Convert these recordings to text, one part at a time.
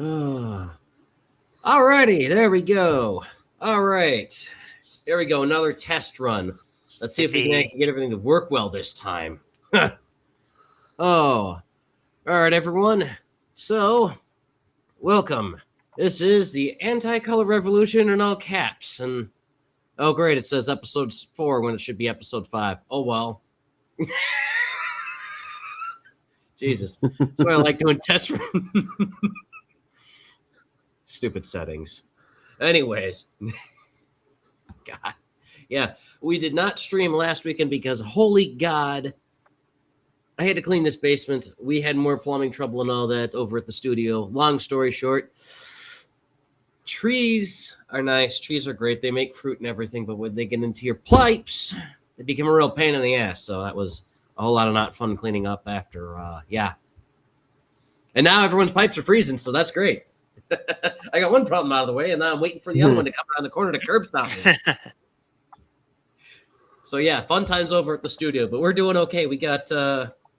Alrighty, there we go. All right. There we go. Another test run. Let's see if we can actually get everything to work well this time. All right, everyone. So, welcome. This is the Anti-Color Revolution in all caps. And, oh, great, it says episode 4 when it should be episode 5. Oh, well. Jesus. That's why I like doing test run. Stupid settings. Anyways. God. Yeah, we did not stream last weekend because, holy God, I had to clean this basement. We had more plumbing trouble and all that over at the studio. Long story short, trees are nice. Trees are great. They make fruit and everything, but when they get into your pipes, they become a real pain in the ass. So that was a whole lot of not fun cleaning up after, yeah. And now everyone's pipes are freezing, so that's great. I got one problem out of the way, and now I'm waiting for the other one to come around the corner to curb stop me. So, yeah, fun times over at the studio, but we're doing okay. We got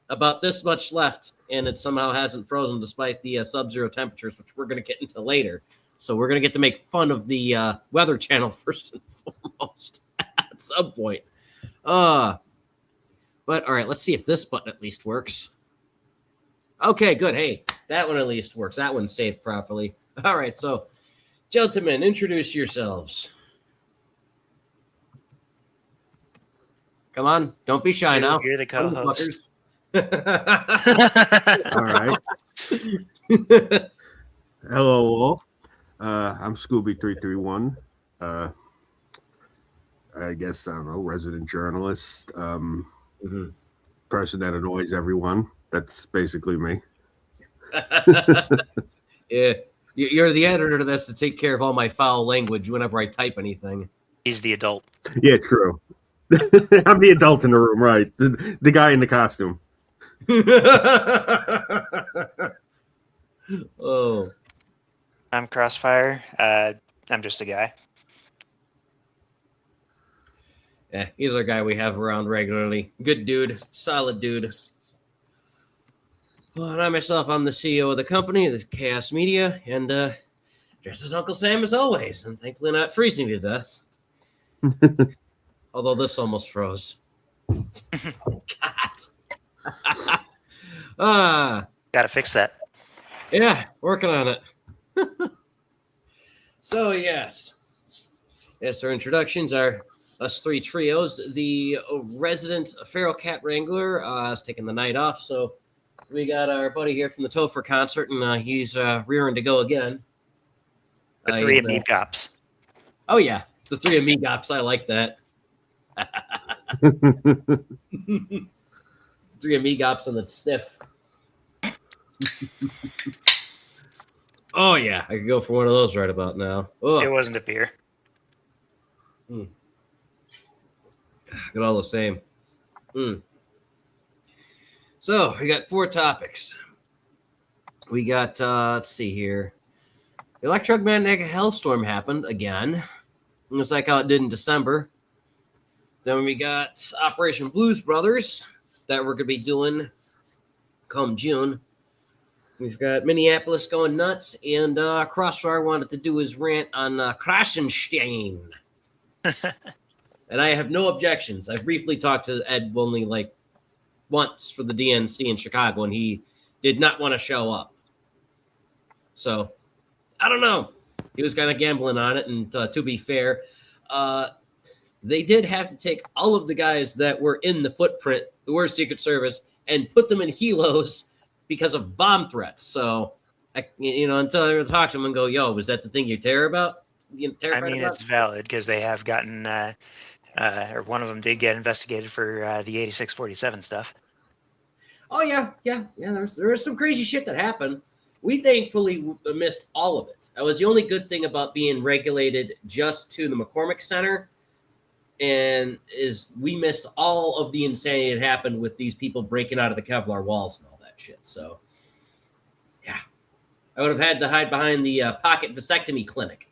about this much left, and it somehow hasn't frozen despite the sub-zero temperatures, which we're going to get into later. So we're going to get to make fun of the Weather Channel first and foremost at some point. But, all right, let's see if this button at least works. Okay, good. Hey, that one at least works. That one's saved properly. All right, so, gentlemen, introduce yourselves. Come on, don't be shy now. You're the co-host. All right. Hello, all. I'm Scooby331. I guess, I don't know, resident journalist. Person that annoys everyone. That's basically me. Yeah, you're the editor that's to take care of all my foul language whenever I type anything. He's the adult. Yeah, true. I'm the adult in the room, right? The guy in the costume. Oh. I'm Crossfire. I'm just a guy. Yeah, he's our guy we have around regularly. Good dude. Solid dude. Well, and I myself, I'm the CEO of the company, the Chaos Media, and dressed as Uncle Sam as always, and thankfully not freezing to death. Although this almost froze. God. Gotta fix that. Yeah, working on it. So, yes. Yes, our introductions are us three trios. The resident feral cat wrangler is taking the night off, so we got our buddy here from the Topher concert, and he's rearing to go again. The three amigops. Oh, yeah. The three amigops. I like that. Three amigops and the sniff. Oh, yeah. I could go for one of those right about now. Ugh. It wasn't a beer. Good all the same. So, we got 4 topics. We got, let's see here. The electromagnetic hellstorm happened again. Just like how it did in December. Then we got Operation Blues Brothers that we're going to be doing come June. We've got Minneapolis going nuts, and Crossfire wanted to do his rant on Krasenstein. And I have no objections. I briefly talked to Ed only like once for the DNC in Chicago, and he did not want to show up. So, I don't know. He was kind of gambling on it, and to be fair, they did have to take all of the guys that were in the footprint, who were Secret Service, and put them in helos because of bomb threats. So, until I talk to them and go, yo, was that the thing you're terrified about? It's valid because they have gotten, or one of them did get investigated for the 8647 stuff. Oh, yeah. There was some crazy shit that happened. We thankfully missed all of it. That was the only good thing about being regulated just to the McCormick Center, and is we missed all of the insanity that happened with these people breaking out of the Kevlar walls and all that shit. So, yeah. I would have had to hide behind the pocket vasectomy clinic.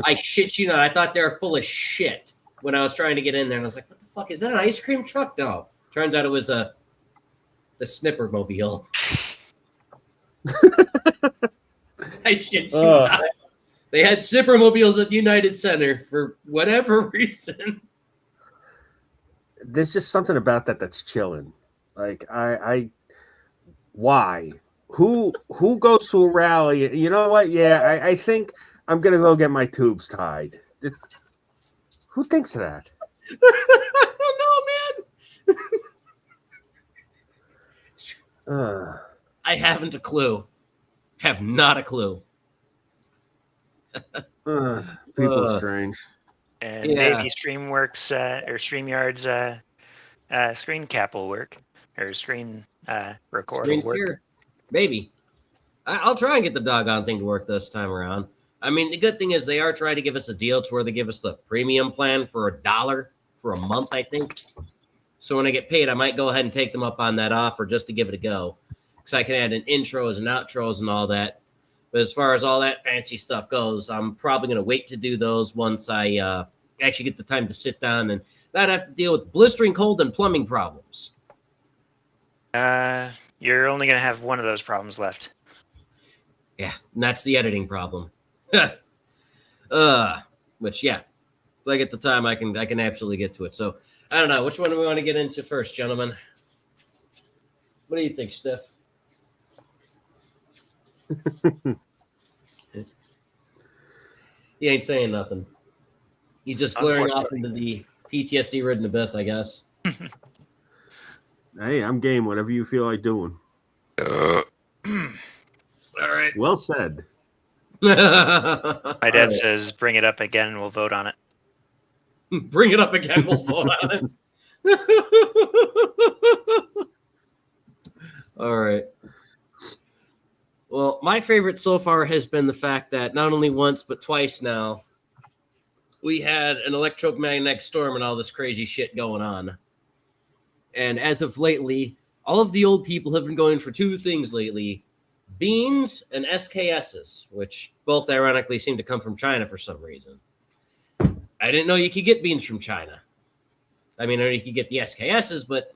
I shit you not. I thought they were full of shit when I was trying to get in there. And I was like, what the fuck? Is that an ice cream truck? No. Turns out it was the The Snippermobile. I shit you Ugh. not. They had Snippermobiles at the United Center for whatever reason. There's just something about that that's chilling. Like why? Who goes to a rally? You know what? Yeah, I think I'm gonna go get my tubes tied. Who thinks of that? I don't know, man. I haven't a clue. Have not a clue. People are strange. And Yeah. maybe StreamWorks or StreamYard's screen cap will work, or screen record Screen will work. share. Maybe. I'll try and get the doggone thing to work this time around. I mean, the good thing is they are trying to give us a deal to where they give us the premium plan for $1 for a month, I think. So when I get paid, I might go ahead and take them up on that offer just to give it a go. Because I can add in intros and outros and all that. But as far as all that fancy stuff goes, I'm probably going to wait to do those once I actually get the time to sit down and not have to deal with blistering cold and plumbing problems. You're only going to have one of those problems left. Yeah, and that's the editing problem. Which, yeah, like at the time, I can absolutely get to it. So I don't know. Which one do we want to get into first, gentlemen? What do you think, Steph? He ain't saying nothing. He's just glaring off into the PTSD-ridden abyss, I guess. Hey, I'm game. Whatever you feel like doing. All right. Well said. My dad says, "Bring it up again, and we'll vote on it." Bring it up again. We'll vote on it. All right. Well, my favorite so far has been the fact that not only once but twice now, we had an electromagnetic storm and all this crazy shit going on. And as of lately, all of the old people have been going for two things lately: beans and SKSs, which both ironically seem to come from China for some reason. I didn't know you could get beans from China. I mean, I know you could get the SKSs, but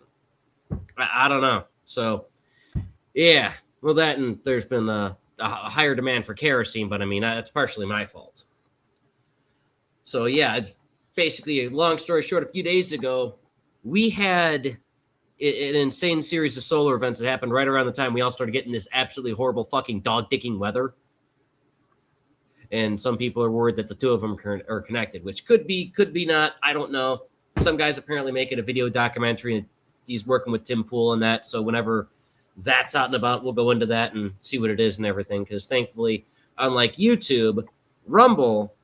I don't know. So, yeah. Well, that and there's been a higher demand for kerosene, but I mean, that's partially my fault. So, yeah, it's basically, a long story short, a few days ago, we had an insane series of solar events that happened right around the time we all started getting this absolutely horrible fucking dog-dicking weather. And some people are worried that the two of them are connected, which could be not. I don't know. Some guy's apparently making a video documentary, and he's working with Tim Pool on that. So whenever that's out and about, we'll go into that and see what it is and everything. Because thankfully, unlike YouTube, Rumble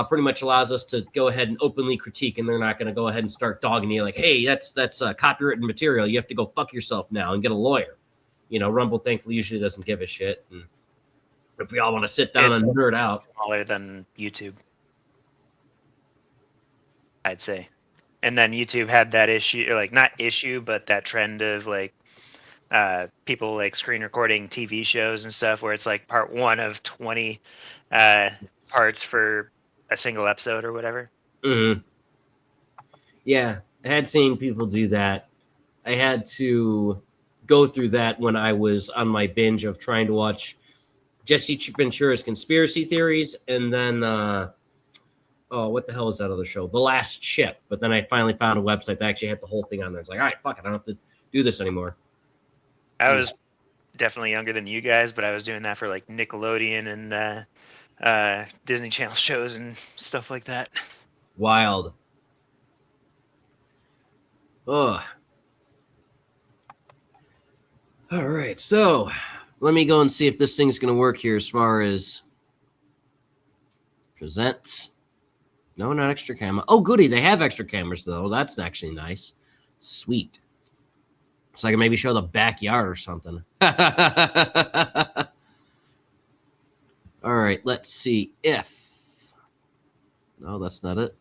pretty much allows us to go ahead and openly critique, and they're not going to go ahead and start dogging you like, hey, that's copywritten material. You have to go fuck yourself now and get a lawyer. You know, Rumble thankfully usually doesn't give a shit. And if we all want to sit down and nerd out. Smaller than YouTube, I'd say. And then YouTube had that issue, or like not issue, but that trend of like people like screen recording TV shows and stuff where it's like part 1 of 20 parts for a single episode or whatever. Mm-hmm. Yeah, I had seen people do that. I had to go through that when I was on my binge of trying to watch Jesse Ventura's Conspiracy Theories, and then what the hell is that other show? The Last Ship. But then I finally found a website that actually had the whole thing on there. It's like, all right, fuck it, I don't have to do this anymore. I was definitely younger than you guys, but I was doing that for like Nickelodeon and Disney Channel shows and stuff like that. Wild. Ugh. All right, so let me go and see if this thing's going to work here as far as present. No, not extra camera. Oh, goody. They have extra cameras, though. That's actually nice. Sweet. So I can maybe show the backyard or something. All right, let's see if... No, that's not it.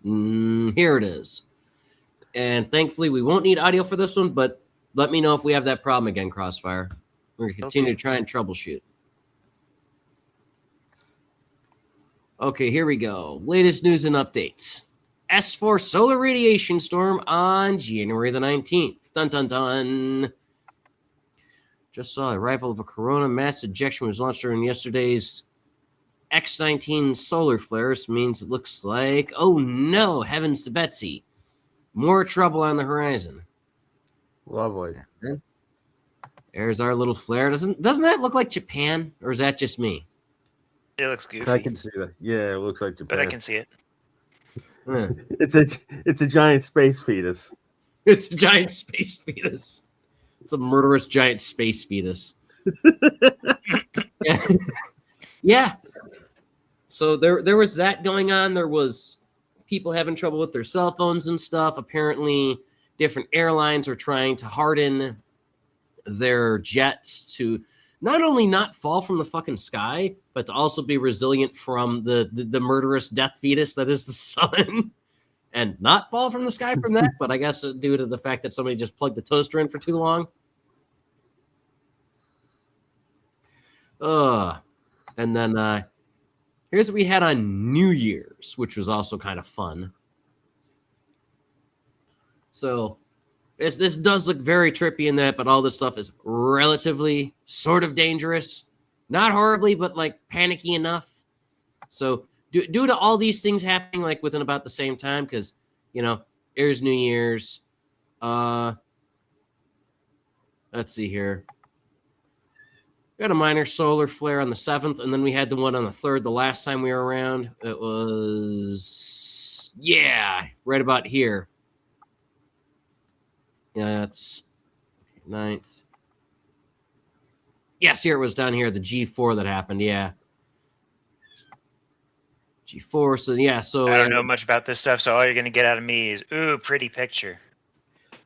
Here it is. And thankfully, we won't need audio for this one, but let me know if we have that problem again, Crossfire. We're going to continue to try and troubleshoot. Okay, here we go. Latest news and updates. S4 solar radiation storm on January the 19th. Dun, dun, dun. Just saw a arrival of a corona. Mass ejection was launched during yesterday's X-19 solar flares. Means it looks like, oh no, heavens to Betsy. More trouble on the horizon. Lovely. There's our little flare. Doesn't that look like Japan, or is that just me? It looks goofy. I can see that. Yeah, it looks like Japan. But I can see it. It's a giant space fetus. It's a giant space fetus. It's a murderous giant space fetus. Yeah. Yeah. So there was that going on. There was people having trouble with their cell phones and stuff. Apparently, different airlines are trying to harden their jets to not only not fall from the fucking sky, but to also be resilient from the murderous death fetus that is the sun. And not fall from the sky from that, but I guess due to the fact that somebody just plugged the toaster in for too long. And then here's what we had on New Year's, which was also kind of fun. So this does look very trippy in that, but all this stuff is relatively sort of dangerous. Not horribly, but like panicky enough. So due to all these things happening like within about the same time, because, you know, there's New Year's. Let's see here. We had a minor solar flare on the 7th, and then we had the one on the 3rd the last time we were around. It was, yeah, right about here. Yeah, that's 9th. Yes, here it was down here, the G4 that happened, yeah. G4, so yeah, so... I don't know much about this stuff, so all you're going to get out of me is, ooh, pretty picture.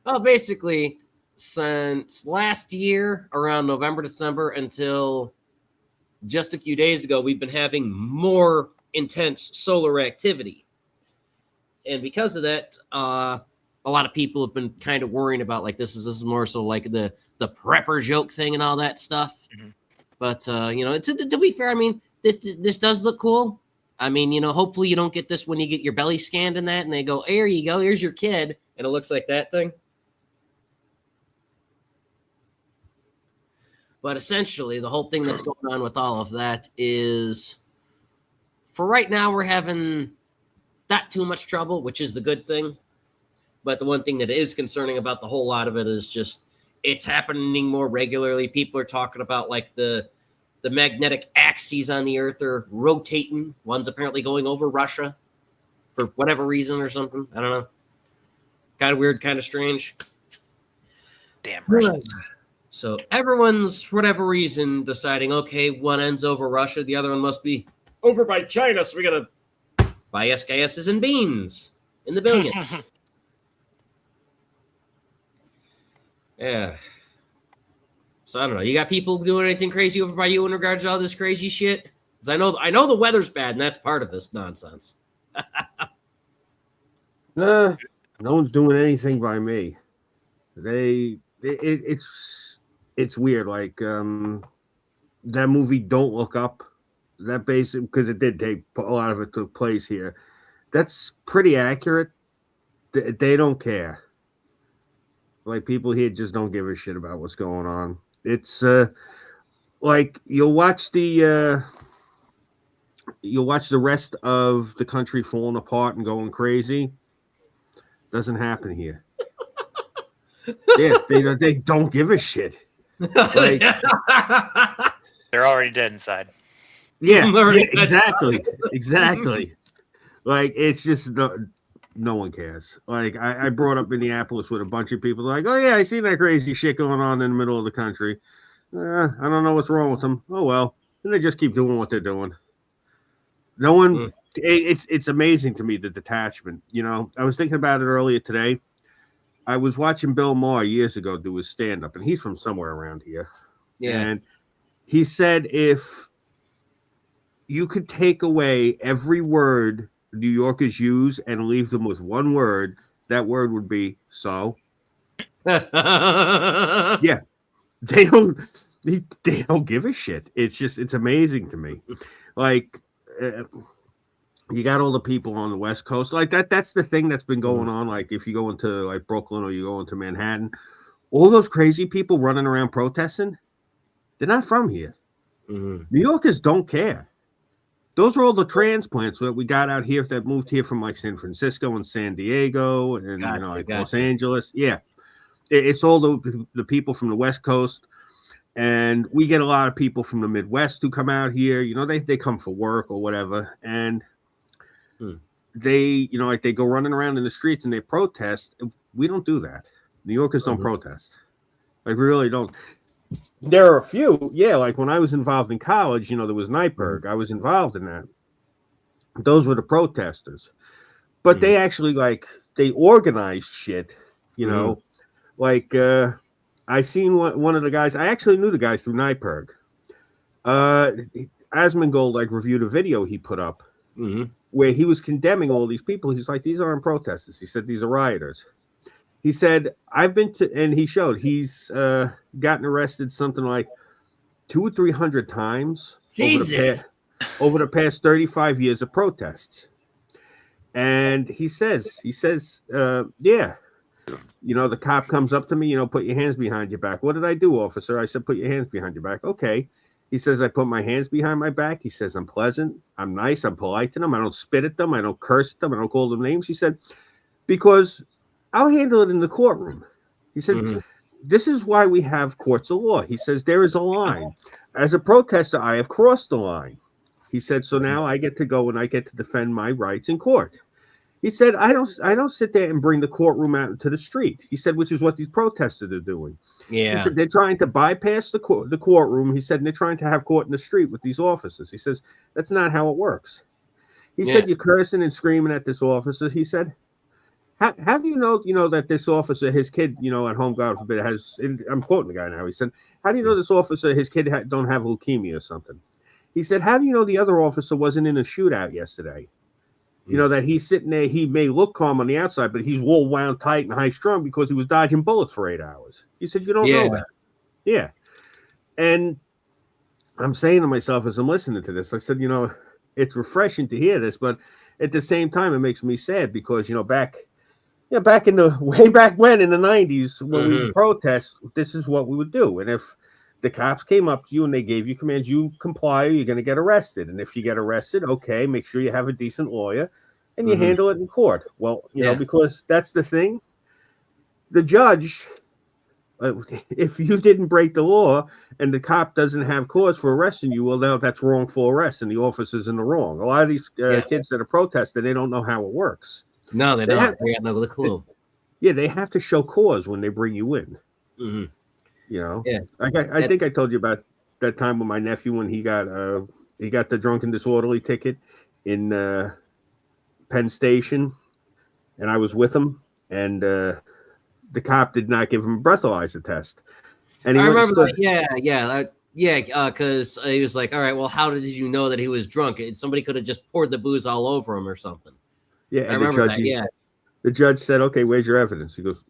Well, basically, since last year, around November, December, until just a few days ago, we've been having more intense solar activity. And because of that, a lot of people have been kind of worrying about, like, this is more so like the prepper joke thing and all that stuff. Mm-hmm. But, you know, to be fair, I mean, this does look cool. I mean, you know, hopefully you don't get this when you get your belly scanned and that, and they go, here you go, here's your kid, and it looks like that thing. But essentially, the whole thing that's going on with all of that is, for right now, we're having not too much trouble, which is the good thing. But the one thing that is concerning about the whole lot of it is just it's happening more regularly. People are talking about, like, the magnetic axes on the Earth are rotating. One's apparently going over Russia for whatever reason or something. I don't know. Kind of weird, kind of strange. Damn Russians. So everyone's, for whatever reason, deciding, okay, one end's over Russia, the other one must be over by China, so we got to buy SKSs and beans in the billion. Yeah. So I don't know. You got people doing anything crazy over by you in regards to all this crazy shit? Because I know the weather's bad, and that's part of this nonsense. No one's doing anything by me. It's weird. Like that movie Don't Look Up. That basically, because it did take a lot of it took place here. That's pretty accurate. They don't care. Like, people here just don't give a shit about what's going on. It's like you'll watch the rest of the country falling apart and going crazy. Doesn't happen here. Yeah, they don't give a shit. Like, they're already dead inside. Yeah, exactly. Like, it's just no one cares. Like, I brought up Minneapolis with a bunch of people like, oh yeah, I seen that crazy shit going on in the middle of the country. I don't know what's wrong with them. Oh well, and they just keep doing what they're doing. No one. It's amazing to me, the detachment. You know, I was thinking about it earlier today. I was watching Bill Maher years ago do his stand-up, and he's from somewhere around here. Yeah, and he said if you could take away every word New Yorkers use and leave them with one word, that word would be so. Yeah, they don't give a shit. It's amazing to me. Like, you got all the people on the West Coast like that. That's the thing that's been going on. Like, if you go into like Brooklyn or you go into Manhattan, all those crazy people running around protesting, They're not from here. Mm-hmm. New Yorkers don't care. Those are all the transplants that we got out here that moved here from like San Francisco and San Diego and Los Angeles. Yeah, it's all the people from the West Coast, and we get a lot of people from the Midwest who come out here. They come for work or whatever, and they they go running around in the streets and they protest. We don't do that. New Yorkers don't protest. Like, we really don't. There are a few, like when I was involved in college, there was Nightberg. I was involved in that. Those were the protesters. But they actually, they organized shit, Like, I seen one of the guys. I actually knew the guys through Nightberg. Asmongold, reviewed a video he put up where he was condemning all these people. He's like, these aren't protesters. He said, these are rioters. He said, I've been to, and he showed he's gotten arrested something like 200 or 300 times over the past 35 years of protests. And he says, the cop comes up to me, put your hands behind your back. What did I do, officer? I said, put your hands behind your back. Okay. He says, I put my hands behind my back. He says, I'm pleasant. I'm nice. I'm polite to them. I don't spit at them. I don't curse at them. I don't call them names. He said, because I'll handle it in the courtroom. He said, this is why we have courts of law. He says, there is a line. As a protester, I have crossed the line. He said, so now I get to go and I get to defend my rights in court. He said, I don't sit there and bring the courtroom out into the street. He said, which is what these protesters are doing. Yeah. He said, they're trying to bypass the courtroom. He said, and they're trying to have court in the street with these officers. He says, that's not how it works. He said, you're cursing and screaming at this officer. He said, how do you know that this officer, his kid, at home, God forbid, has, I'm quoting the guy now. He said, how do you know this officer, his kid don't have leukemia or something? He said, how do you know the other officer wasn't in a shootout yesterday? That he's sitting there, he may look calm on the outside, but he's all wound tight and high strung because he was dodging bullets for 8 hours. He said, you don't know that. Yeah. And I'm saying to myself as I'm listening to this, I said, it's refreshing to hear this, but at the same time, it makes me sad because, back in the way back when in the 90s, when we would protest, this is what we would do. And if the cops came up to you and they gave you commands, you comply or you're going to get arrested. And if you get arrested, okay, make sure you have a decent lawyer and you handle it in court. Well, because that's the thing. The judge, if you didn't break the law and the cop doesn't have cause for arresting you, well, now that's wrongful arrest and the officer's in the wrong. A lot of these kids that are protesting, they don't know how it works. No, they don't. They got no clue. They have to show cause when they bring you in. I think I told you about that time with my nephew when he got the drunk and disorderly ticket in Penn Station, and I was with him, and the cop did not give him a breathalyzer test. And I remember that. Because he was like, all right, well, how did you know that he was drunk? Somebody could have just poured the booze all over him or something. Yeah, and I remember that. The judge said, okay, where's your evidence? He goes,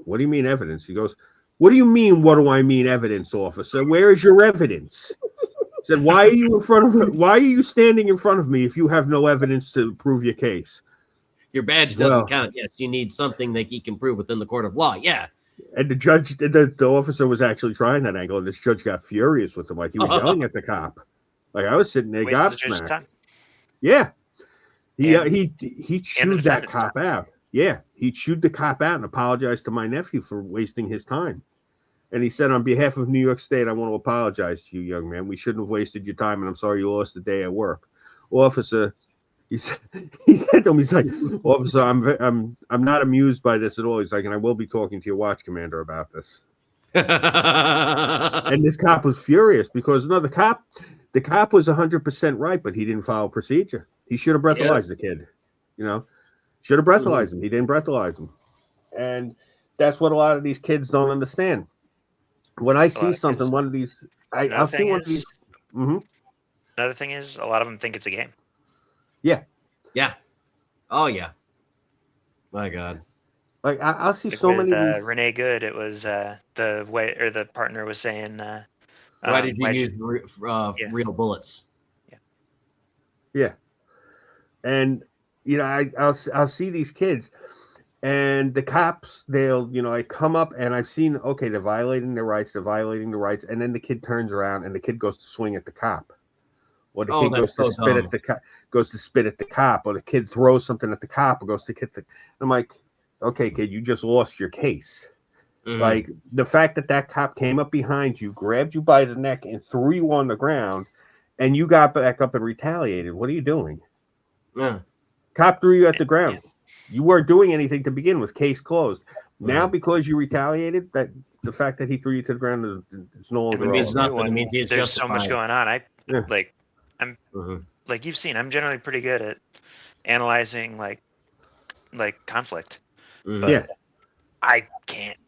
what do you mean evidence? He goes, what do you mean, what do I mean evidence, officer? Where is your evidence? He said, why are you standing in front of me if you have no evidence to prove your case? Your badge doesn't count. Yes, you need something that you can prove within the court of law. Yeah. And the judge, the officer was actually trying that angle, and this judge got furious with him. Like, he was yelling at the cop. Like, I was sitting there gobsmacked. Yeah. He chewed that cop out. Yeah, he chewed the cop out and apologized to my nephew for wasting his time. And he said, on behalf of New York State, I want to apologize to you, young man. We shouldn't have wasted your time, and I'm sorry you lost a day at work. Officer, he said to him, he's like, officer, I'm not amused by this at all. He's like, and I will be talking to your watch commander about this. And this cop was furious because the cop was 100% right, but he didn't follow procedure. He should have breathalyzed the kid, Should have breathalyzed him. He didn't breathalyze him. And that's what a lot of these kids don't understand. When I see something, one of these, I'll see one of these. Another thing is, a lot of them think it's a game. Yeah. Yeah. Oh, yeah. My God. Like, I'll see so many of these. Renee Good, it was the partner was saying, why did you use real bullets? Yeah. And, I'll see these kids, And the cops, they'll, like come up, and I've seen, okay, they're violating their rights, and then the kid turns around and the kid goes to swing at the cop, or the kid goes to so spit dumb. at the cop, or the kid throws something at the cop, or goes to hit the. I'm like, okay, kid, you just lost your case. Mhm. Like the fact that cop came up behind you, grabbed you by the neck, and threw you on the ground, and you got back up and retaliated. What are you doing? Yeah. Cop threw you at the ground. You weren't doing anything to begin with. Case closed. Now, Mhm. because you retaliated, that the fact that he threw you to the ground is no And longer it means relevant. nothing. It means he's there's so much justified. going on. Yeah. I'm Mhm. like you've seen. I'm generally pretty good at analyzing like conflict, Mhm. but Yeah. I can't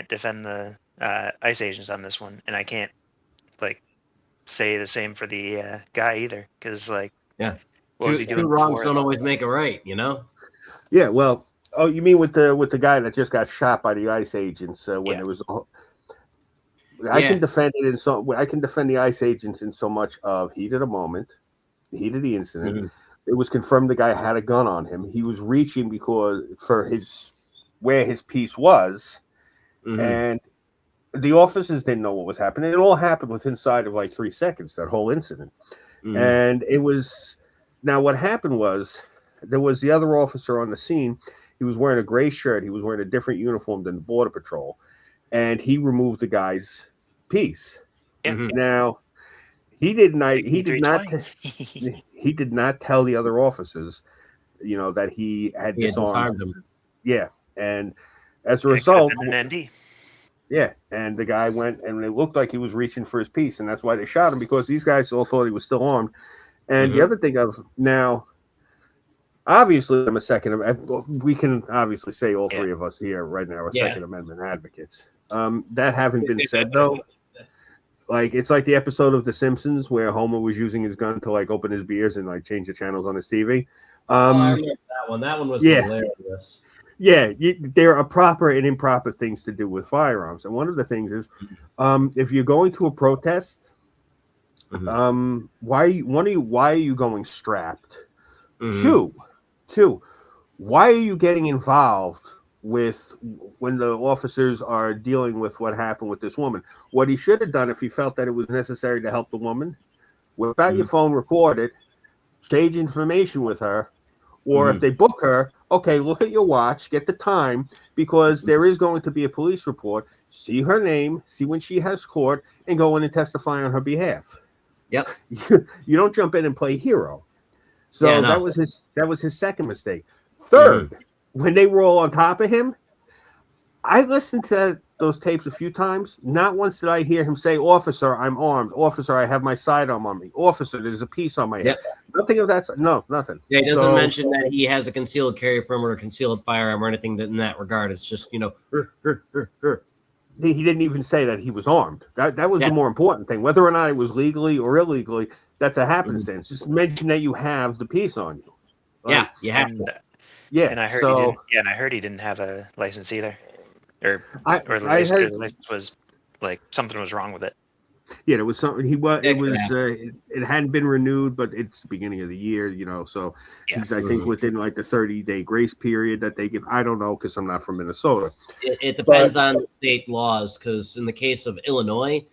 defend the ICE agents on this one, and I can't like say the same for the guy either, because like Yeah. what was he Two doing wrongs before? don't always make a right, you know? Yeah. Well, oh, you mean with the guy that just got shot by the ICE agents when Yeah. there was. Yeah. I can defend it in so. I can defend the ICE agents in so much of heat of the moment, heat of the incident. Mhm. It was confirmed the guy had a gun on him. He was reaching because for where his piece was, Mhm. and the officers didn't know what was happening. It all happened within inside of like 3 seconds, that whole incident. Mhm. And it was, now what happened was, there was the other officer on the scene. He was wearing a gray shirt. He was wearing a different uniform than the Border Patrol. And he removed the guy's piece. Yeah. Mhm. Now, he did not, Like he did not, E320. he did not tell the other officers, that he had He had disarmed. disarmed him. Yeah. And as a It could have result, been an ND. yeah, and the guy went, and it looked like he was reaching for his piece, and that's why they shot him, because these guys all thought he was still armed. And the Mhm. other thing of now, obviously, I'm a we can obviously say all three of us here right now are Yeah. Second Amendment advocates. That having been said, though, like it's like the episode of The Simpsons where Homer was using his gun to like open his beers and like change the channels on his TV. I remember that one. That one was yeah. hilarious. Yeah, there are proper and improper things to do with firearms, and one of the things is, if you're going to a protest, Mhm. why are you going strapped? Mhm. Two, why are you getting involved with when the officers are dealing with what happened with this woman? What he should have done, if he felt that it was necessary to help the woman, whip out your Mhm. phone, record it, exchange information with her. Or if Mhm. they book her, okay, look at your watch, get the time, because there is going to be a police report. See her name, see when she has court, and go in and testify on her behalf. Yep. You don't jump in and play hero. So Yeah, no. that was his second mistake. Mhm. Third, when they were all on top of him, I listened to those tapes a few times. Not once did I hear him say, "Officer, I'm armed. Officer, I have my sidearm on me. Officer, there's a piece on my head." Yep. Nothing of that. No, nothing. Yeah, he doesn't So, mention that he has a concealed carry permit or concealed firearm or anything in that regard. It's just, he didn't even say that he was armed. That was Yeah. the more important thing. Whether or not it was legally or illegally, that's a Mhm. happenstance. Just mention that you have the piece on you. Yeah, Like, you have And to. yeah. and I heard he So didn't. Yeah, and I heard he didn't have a license either, or I the heard, license was like something was wrong with it. yeah, there was something. That It could was. happen. It hadn't been renewed, but it's the beginning of the year. So Yeah. he's, I think, Mhm. within like the 30-day grace period that they give. I don't know, because I'm not from Minnesota. It depends on the state laws, because in the case of Illinois,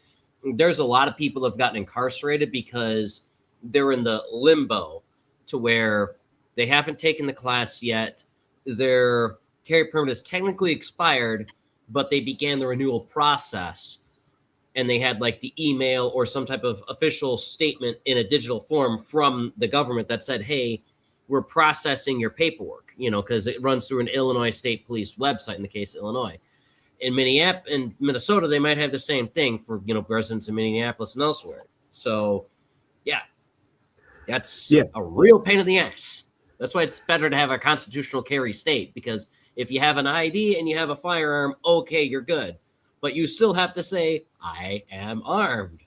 there's a lot of people that have gotten incarcerated because they're in the limbo to where they haven't taken the class yet. Their carry permit is technically expired, but they began the renewal process and they had like the email or some type of official statement in a digital form from the government that said, hey, we're processing your paperwork, because it runs through an Illinois State Police website in the case of Illinois. In Minneapolis, in Minnesota, they might have the same thing for residents in Minneapolis and elsewhere. So, yeah, that's a real pain in the ass. That's why it's better to have a constitutional carry state, because if you have an ID and you have a firearm, okay, you're good. But you still have to say, I am armed.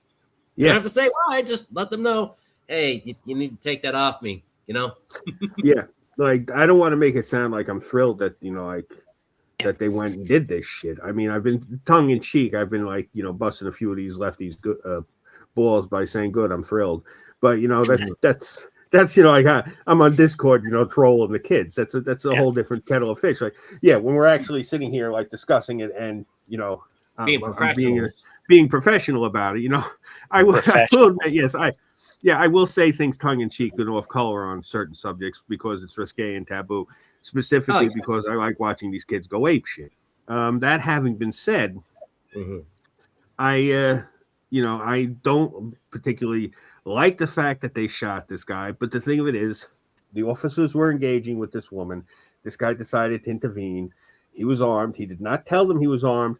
You don't have to say, well, I just let them know, hey, you need to take that off me, Yeah, like I don't want to make it sound like I'm thrilled that that they went and did this shit. I mean, I've been tongue in cheek. I've been like busting a few of these lefties balls by saying, "Good, I'm thrilled," but that's like I'm on Discord, trolling the kids. That's a whole different kettle of fish. Like, yeah, when we're actually sitting here like discussing it, and Being I'm professionals. being professional about it. I will admit, yes, I will say things tongue in cheek and off color on certain subjects because it's risque and taboo, specifically because I like watching these kids go ape shit. That having been said, I don't particularly like the fact that they shot this guy, but the thing of it is, the officers were engaging with this woman. This guy decided to intervene. He was armed. He did not tell them he was armed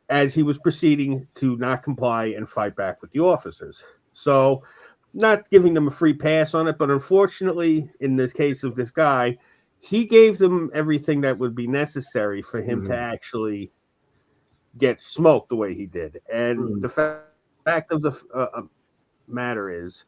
as he was proceeding to not comply and fight back with the officers. So, not giving them a free pass on it, but unfortunately, in this case of this guy, he gave them everything that would be necessary for him to actually get smoked the way he did. And the fact of the matter is,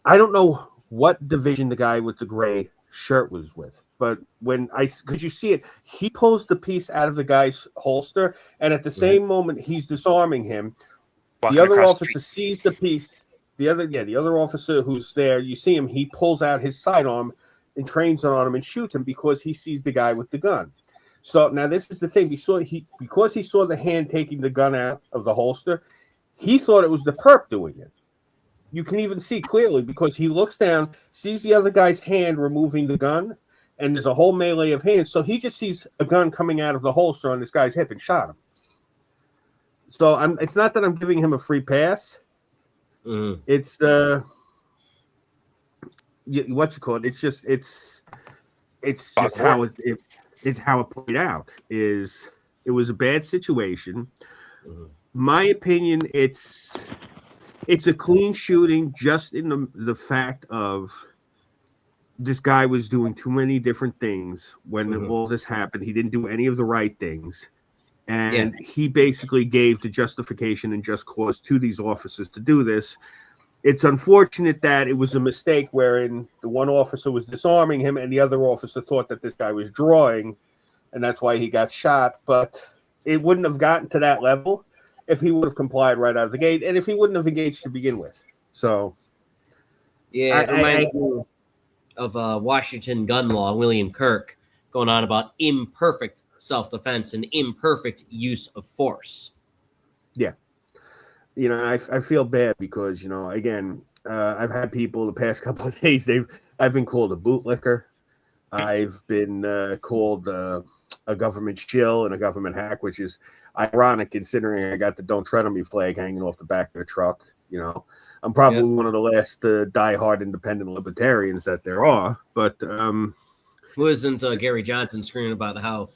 I don't know what division the guy with the gray shirt was with, but because you see it, he pulls the piece out of the guy's holster, and at the same moment he's disarming him, the other officer sees the piece. The other officer who's there, you see him, he pulls out his sidearm and trains it on him and shoots him because he sees the guy with the gun. So now this is the thing. Because he saw the hand taking the gun out of the holster, he thought it was the perp doing it. You can even see clearly because he looks down, sees the other guy's hand removing the gun, and there's a whole melee of hands. So he just sees a gun coming out of the holster on this guy's hip and shot him. So it's not that I'm giving him a free pass. It's what you call it. It's just how it's how it played out. It was a bad situation. My opinion, it's a clean shooting, just in the fact of this guy was doing too many different things when all this happened. He didn't do any of the right things. And he basically gave the justification and just cause to these officers to do this. It's unfortunate that it was a mistake wherein the one officer was disarming him and the other officer thought that this guy was drawing, and that's why he got shot. But it wouldn't have gotten to that level if he would have complied right out of the gate, and if he wouldn't have engaged to begin with. So, yeah, it reminds me of Washington gun law, William Kirk, going on about imperfect self-defense and imperfect use of force. Yeah. I feel bad because, again, I've had people the past couple of days, I've been called a bootlicker. I've been called a government shill and a government hack, which is ironic considering I got the Don't Tread on Me flag hanging off the back of the truck. I'm probably one of the last diehard independent libertarians that there are, but wasn't Gary Johnson screaming about how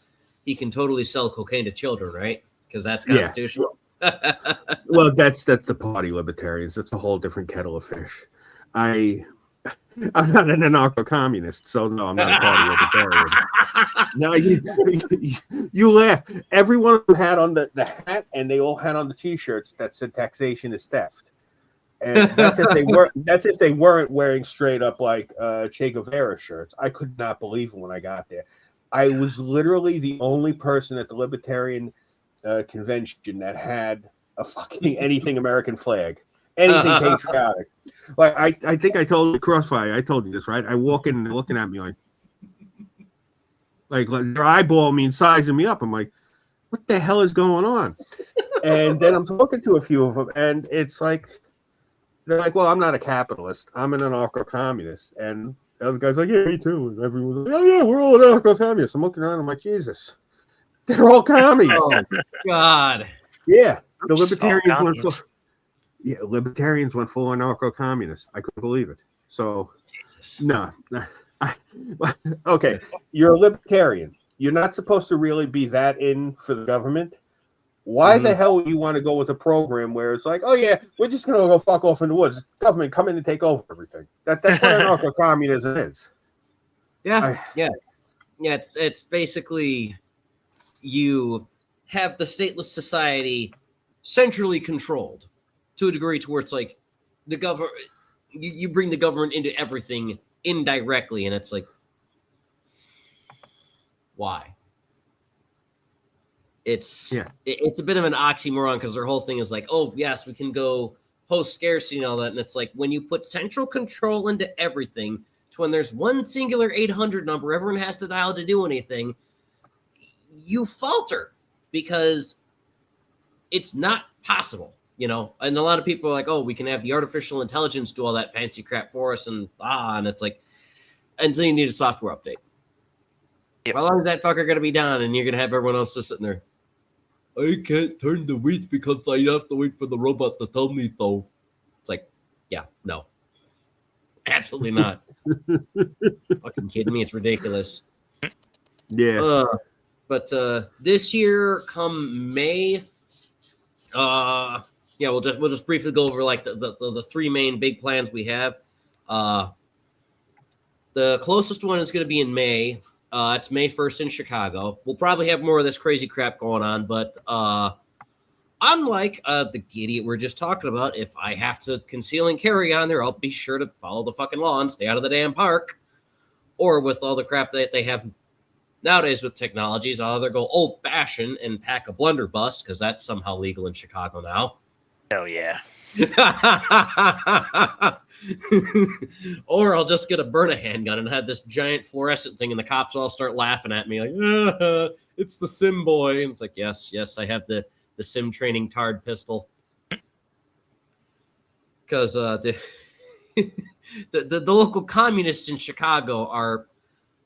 he can totally sell cocaine to children, right? Because that's constitutional. Well, that's the party libertarians. That's a whole different kettle of fish. I'm not an anarcho-communist, so no, I'm not a party libertarian. No, you laugh. Every one of them had on the hat, and they all had on the T-shirts that said "taxation is theft." And that's if they weren't wearing straight up like Che Guevara shirts. I could not believe it when I got there. I was literally the only person at the Libertarian convention that had a fucking anything American flag, anything patriotic. Like I think I told you, Crossfire, I told you this, right? I walk in and they're looking at me like they're eyeballing me and sizing me up. I'm like, what the hell is going on? And then I'm talking to a few of them, and it's like, they're like, well, I'm not a capitalist. I'm an anarcho-communist. And the other guy's like, yeah, me too. And everyone's like, yeah, we're all anarcho-communists. I'm looking around, I'm like, Jesus. They're all commies. Oh, God. Yeah. The libertarians went full anarcho-communist. I couldn't believe it. So, Jesus. No. Okay. You're a libertarian. You're not supposed to really be that in for the government. Why the hell would you want to go with a program where it's like, oh yeah, we're just gonna go fuck off in the woods? Government, come in and take over everything. That's what anarcho-communism is. Yeah. It's basically you have the stateless society centrally controlled to a degree to where it's like the government. You bring the government into everything indirectly, and it's like, why? It's a bit of an oxymoron because their whole thing is like, oh yes, we can go post scarcity and all that, and it's like when you put central control into everything, to when there's one singular 800 number everyone has to dial to do anything, you falter because it's not possible, you know. And a lot of people are like, oh, we can have the artificial intelligence do all that fancy crap for us, and it's like, until you need a software update. Yep. How long is that fucker gonna be down, and you're gonna have everyone else just sitting there? I can't turn the wheat because I have to wait for the robot to tell me so. It's like, yeah, no, absolutely not. Fucking kidding me? It's ridiculous. Yeah. But this year, come May, we'll just briefly go over like the three main big plans we have. The closest one is going to be in May. It's May 1st in Chicago. We'll probably have more of this crazy crap going on, but unlike the idiot we're just talking about, if I have to conceal and carry on there, I'll be sure to follow the fucking law and stay out of the damn park. Or with all the crap that they have nowadays with technologies, I'll either go old-fashioned and pack a blunderbuss, because that's somehow legal in Chicago now. Hell yeah. Or I'll just get a burn a handgun and have this giant fluorescent thing, and the cops all start laughing at me like, it's the sim boy. And it's like, yes, I have the sim training tard pistol. Because the local communists in Chicago are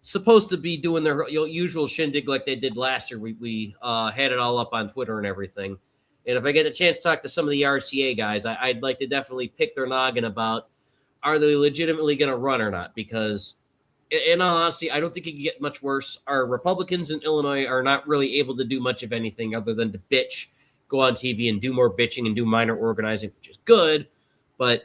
supposed to be doing their usual shindig like they did last year. We had it all up on Twitter and everything. And if I get a chance to talk to some of the RCA guys, I'd like to definitely pick their noggin about, are they legitimately going to run or not? Because in all honesty, I don't think it can get much worse. Our Republicans in Illinois are not really able to do much of anything other than to bitch, go on TV and do more bitching and do minor organizing, which is good. But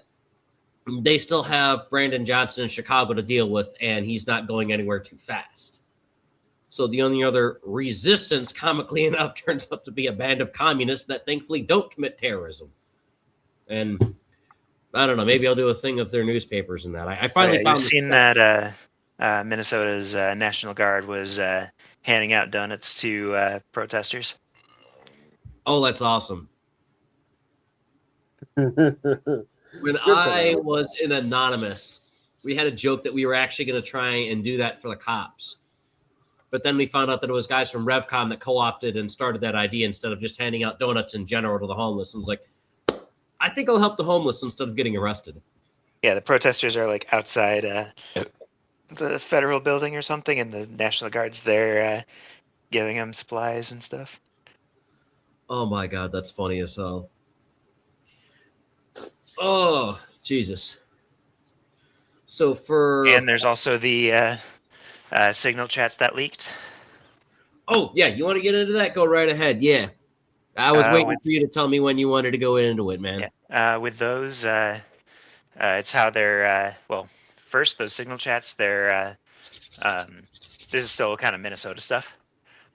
they still have Brandon Johnson in Chicago to deal with, and he's not going anywhere too fast. So the only other resistance, comically enough, turns out to be a band of communists that thankfully don't commit terrorism. And I don't know, maybe I'll do a thing of their newspapers and that. I finally found. You've seen that Minnesota's National Guard was handing out donuts to protesters. Oh, that's awesome. When I was in Anonymous, we had a joke that we were actually going to try and do that for the cops. But then we found out that it was guys from RevCom that co-opted and started that idea instead of just handing out donuts in general to the homeless. And was like, I think I'll help the homeless instead of getting arrested. Yeah, the protesters are like outside the federal building or something, and the National Guard's there giving them supplies and stuff. Oh my God, that's funny as hell. Oh, Jesus. So And there's also the Signal chats that leaked. Oh, yeah, you want to get into that? Go right ahead. Yeah. I was waiting for you to tell me when you wanted to go into it, man. Yeah. With those, it's how they're, first, those Signal chats, they're, this is still kind of Minnesota stuff.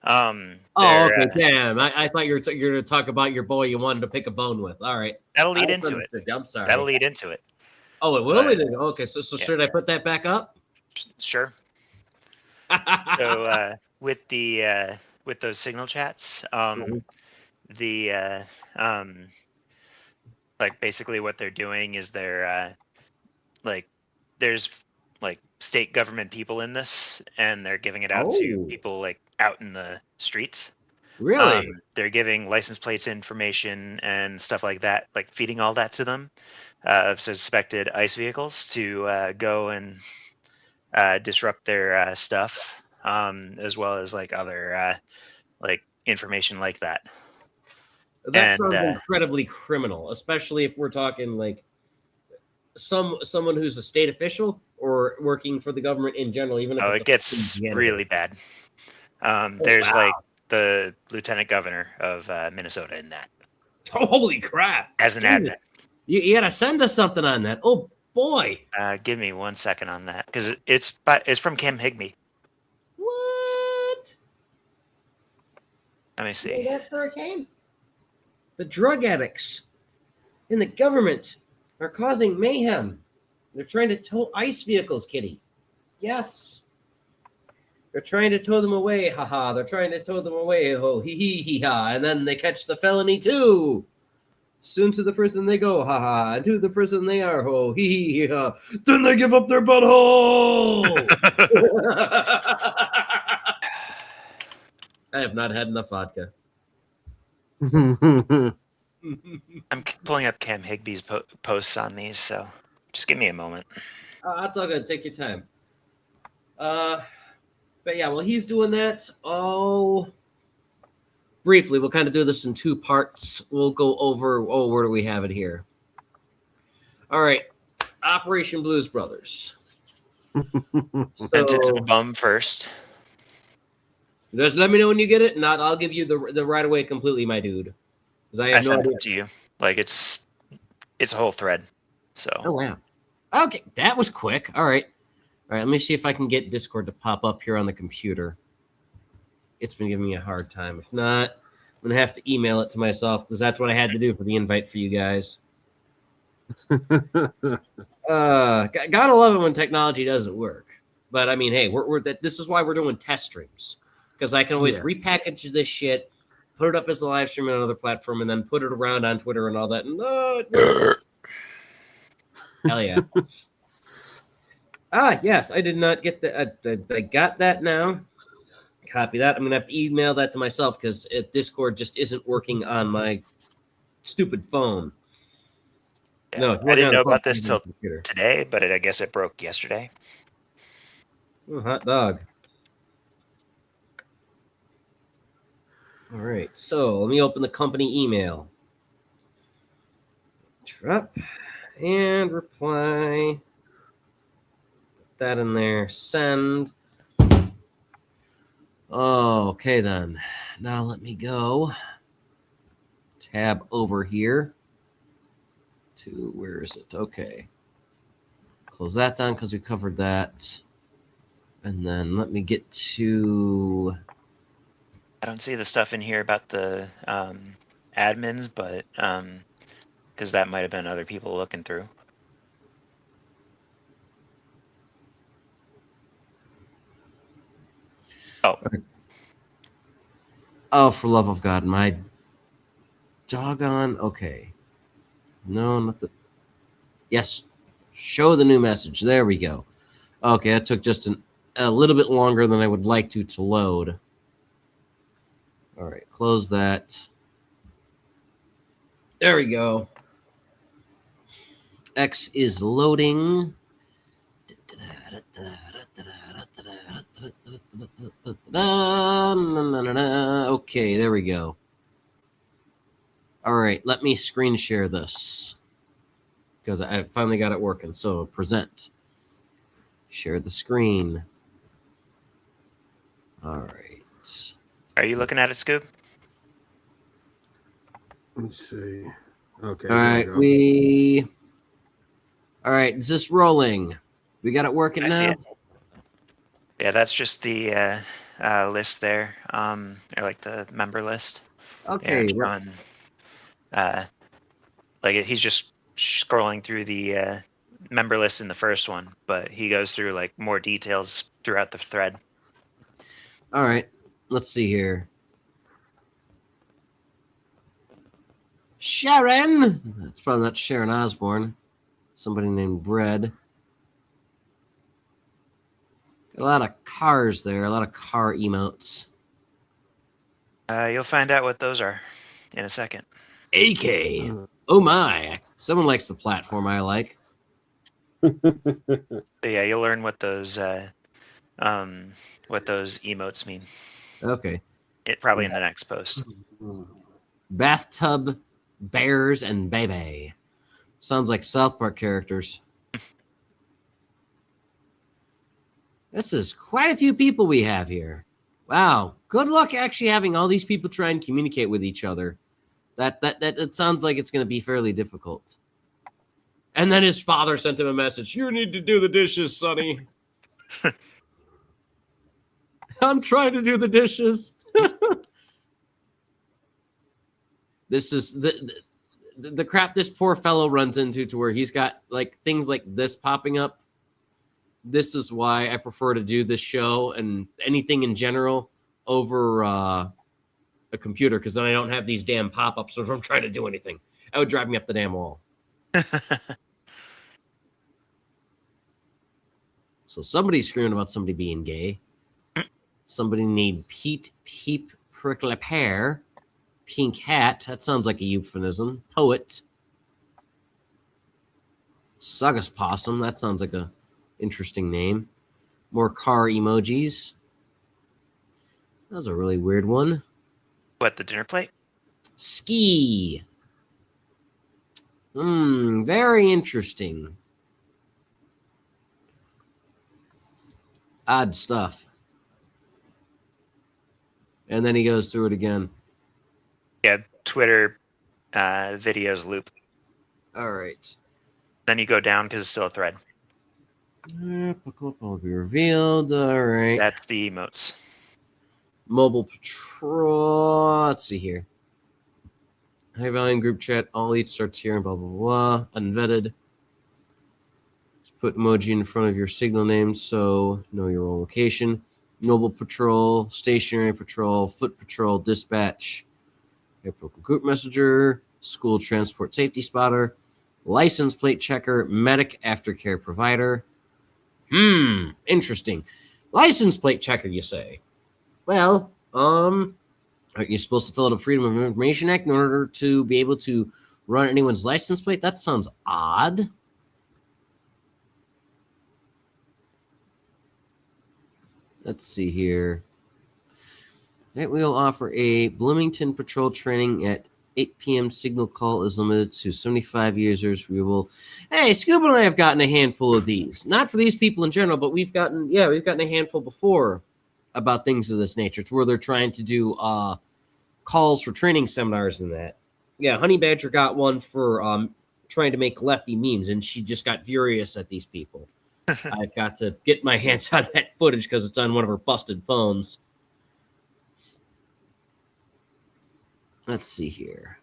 Okay, damn. I thought you were going to talk about your boy you wanted to pick a bone with. All right. That'll lead into it. I'm sorry. That'll lead into it. Oh, it will lead into it. Okay, so yeah. Should I put that back up? Sure. So with those Signal chats, like basically what they're doing is they're like there's like state government people in this, and they're giving it out to people like out in the streets. Really? They're giving license plates information and stuff like that, like feeding all that to them of suspected ICE vehicles to go and disrupt their stuff, as well as like other like information like that. That sounds incredibly criminal, especially if we're talking like someone who's a state official or working for the government in general. Even if it gets really bad. There's like the lieutenant governor of Minnesota in that. Oh, holy crap! As an admin, you gotta send us something on that. Oh boy! Give me 1 second on that, because it's from Kim Higby. What? Let me see. That hurricane? The drug addicts in the government are causing mayhem. They're trying to tow ICE vehicles, Kitty. Yes. They're trying to tow them away, haha. They're trying to tow them away, ho, hee hee hee ha. And then they catch the felony too. Soon to the prison they go, ha ha. To the prison they are, ho, hee hee ha. Then they give up their butthole. I have not had enough vodka. I'm pulling up Cam Higby's posts on these, so just give me a moment. That's all good. Take your time. But yeah, well, he's doing that all briefly. We'll kind of do this in two parts. We'll go over, where do we have it here? All right. Operation Blues Brothers. Sent it to the bum first. Just let me know when you get it, and not I'll give you the right away completely, my dude. Because I have no sent idea. it to you. Like it's a whole thread. So. Oh wow. Okay, that was quick. All right. Let me see if I can get Discord to pop up here on the computer. It's been giving me a hard time. If not, I'm gonna have to email it to myself because that's what I had to do for the invite for you guys. Gotta love it when technology doesn't work. But I mean, hey, this is why we're doing test streams. Because I can always repackage this shit, put it up as a live stream on another platform, and then put it around on Twitter and all that. And hell yeah. Yes, I did not get that. I got that now. Copy that. I'm going to have to email that to myself because Discord just isn't working on my stupid phone. Yeah, No, I didn't know about this till today, but I guess it broke yesterday. Oh, hot dog. All right, so let me open the company email. Drop and reply. Put that in there. Send. Oh, okay then. Now let me go. Tab over here to where is it? Okay. Close that down because we covered that. And then let me get to. I don't see the stuff in here about the admins, but because that might have been other people looking through. Oh, for love of God, my doggone. Okay. No, not the. Yes. Show the new message. There we go. Okay, that took just a little bit longer than I would like to load. All right, close that. There we go. X is loading. Okay, there we go. All right, let me screen share this because I finally got it working. So present. Share the screen. All right. Are you looking at it, Scoob? Let me see. Okay. All right, All right, is this rolling? We got it working I now? see it. Yeah, that's just the list there, or like the member list. Okay. He's just scrolling through the member list in the first one, but he goes through like more details throughout the thread. All right, let's see here. Sharon! That's probably not Sharon Osbourne. Somebody named Bread. Got a lot of cars there, a lot of car emotes. You'll find out what those are in a second. AK. Oh my. Someone likes the platform I like. But yeah, you'll learn what those emotes mean. Okay. It probably in the next post. Bathtub, bears, and baby. Sounds like South Park characters. This is quite a few people we have here. Wow. Good luck actually having all these people try and communicate with each other. That sounds like it's going to be fairly difficult. And then his father sent him a message. You need to do the dishes, Sonny. I'm trying to do the dishes. This is the crap this poor fellow runs into to where he's got like things like this popping up. This is why I prefer to do this show and anything in general over a computer, because then I don't have these damn pop-ups if I'm trying to do anything. That would drive me up the damn wall. So somebody's screaming about somebody being gay. Somebody named Pete Peep Prickly Pear. Pink Hat. That sounds like a euphemism. Poet. Sugus Possum. That sounds like a interesting name. More car emojis. That was a really weird one. What, the dinner plate? Ski. Very interesting. Odd stuff. And then he goes through it again. Yeah, Twitter videos loop. All right. Then you go down because it's still a thread. Will be revealed. All right. That's the emotes. Mobile Patrol. Let's see here. High volume group chat. All each starts here and blah, blah, blah. Unvetted. Just put emoji in front of your signal name so know your own location. Mobile Patrol, Stationary Patrol, Foot Patrol, Dispatch, Airport Group Messenger, School Transport Safety Spotter, License Plate Checker, Medic Aftercare Provider. Interesting. License Plate Checker, you say? Well, aren't you supposed to fill out a Freedom of Information Act in order to be able to run anyone's license plate? That sounds odd. Let's see here. Right, we'll offer a Bloomington Patrol training at 8 p.m. Signal call is limited to 75 users. We will. Hey, Scuba and I have gotten a handful of these. Not for these people in general, but we've gotten a handful before about things of this nature. It's where they're trying to do calls for training seminars and that. Yeah, Honey Badger got one for trying to make lefty memes, and she just got furious at these people. I've got to get my hands on that footage because it's on one of her busted phones. Let's see here.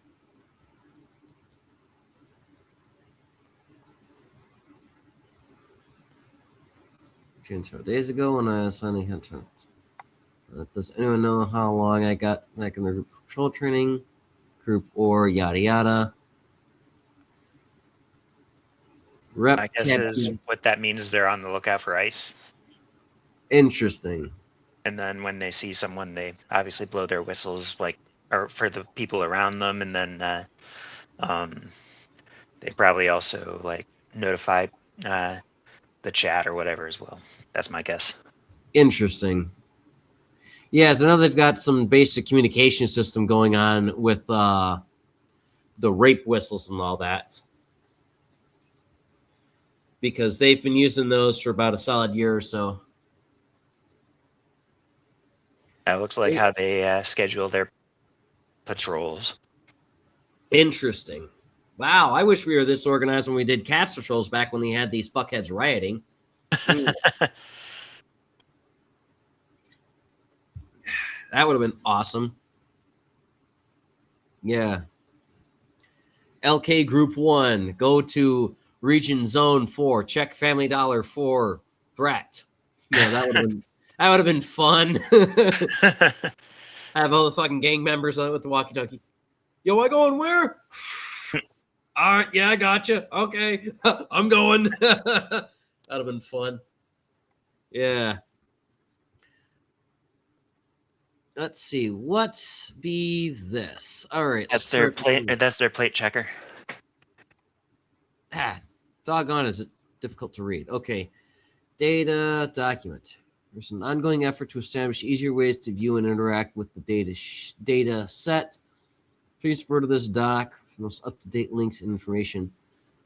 Several days ago when I finally had to. Does anyone know how long I got back in the group patrol training group or yada yada? Rep I guess is what that means. They're on the lookout for ice. Interesting. And then when they see someone, they obviously blow their whistles, like, or for the people around them, and then they probably also like notify the chat or whatever as well. That's my guess. Interesting. Yeah, so now they've got some basic communication system going on with the rape whistles and all that. Because they've been using those for about a solid year or so. That looks like how they schedule their patrols. Interesting. Wow, I wish we were this organized when we did CAPS patrols back when they had these fuckheads rioting. That would have been awesome. Yeah. LK Group 1, go to Region Zone 4, check Family Dollar 4 threat. Yeah, that would have been fun. I have all the fucking gang members on it with the walkie-talkie. Yo, I going where? All right, yeah, I gotcha. Okay, I'm going. That'd have been fun. Yeah. Let's see. What be this? All right. That's their plate. That's their plate checker. Doggone, is it difficult to read? Okay. Data document. There's an ongoing effort to establish easier ways to view and interact with the data set. Please refer to this doc for the most up-to-date links and information.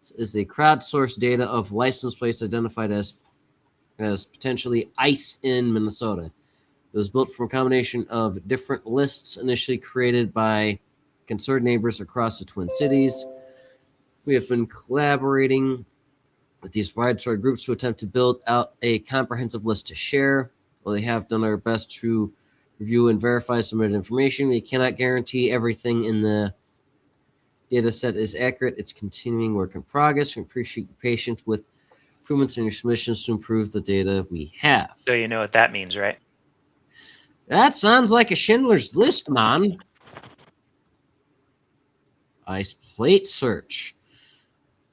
This is a crowdsourced data of license plates identified as potentially ICE in Minnesota. It was built from a combination of different lists initially created by concerned neighbors across the Twin Cities. We have been collaborating with these widespread groups to attempt to build out a comprehensive list to share. While they have done our best to review and verify submitted information, we cannot guarantee everything in the data set is accurate. It's continuing work in progress. We appreciate your patience with improvements in your submissions to improve the data we have. So you know what that means, right? That sounds like a Schindler's List, man. ICE plate search.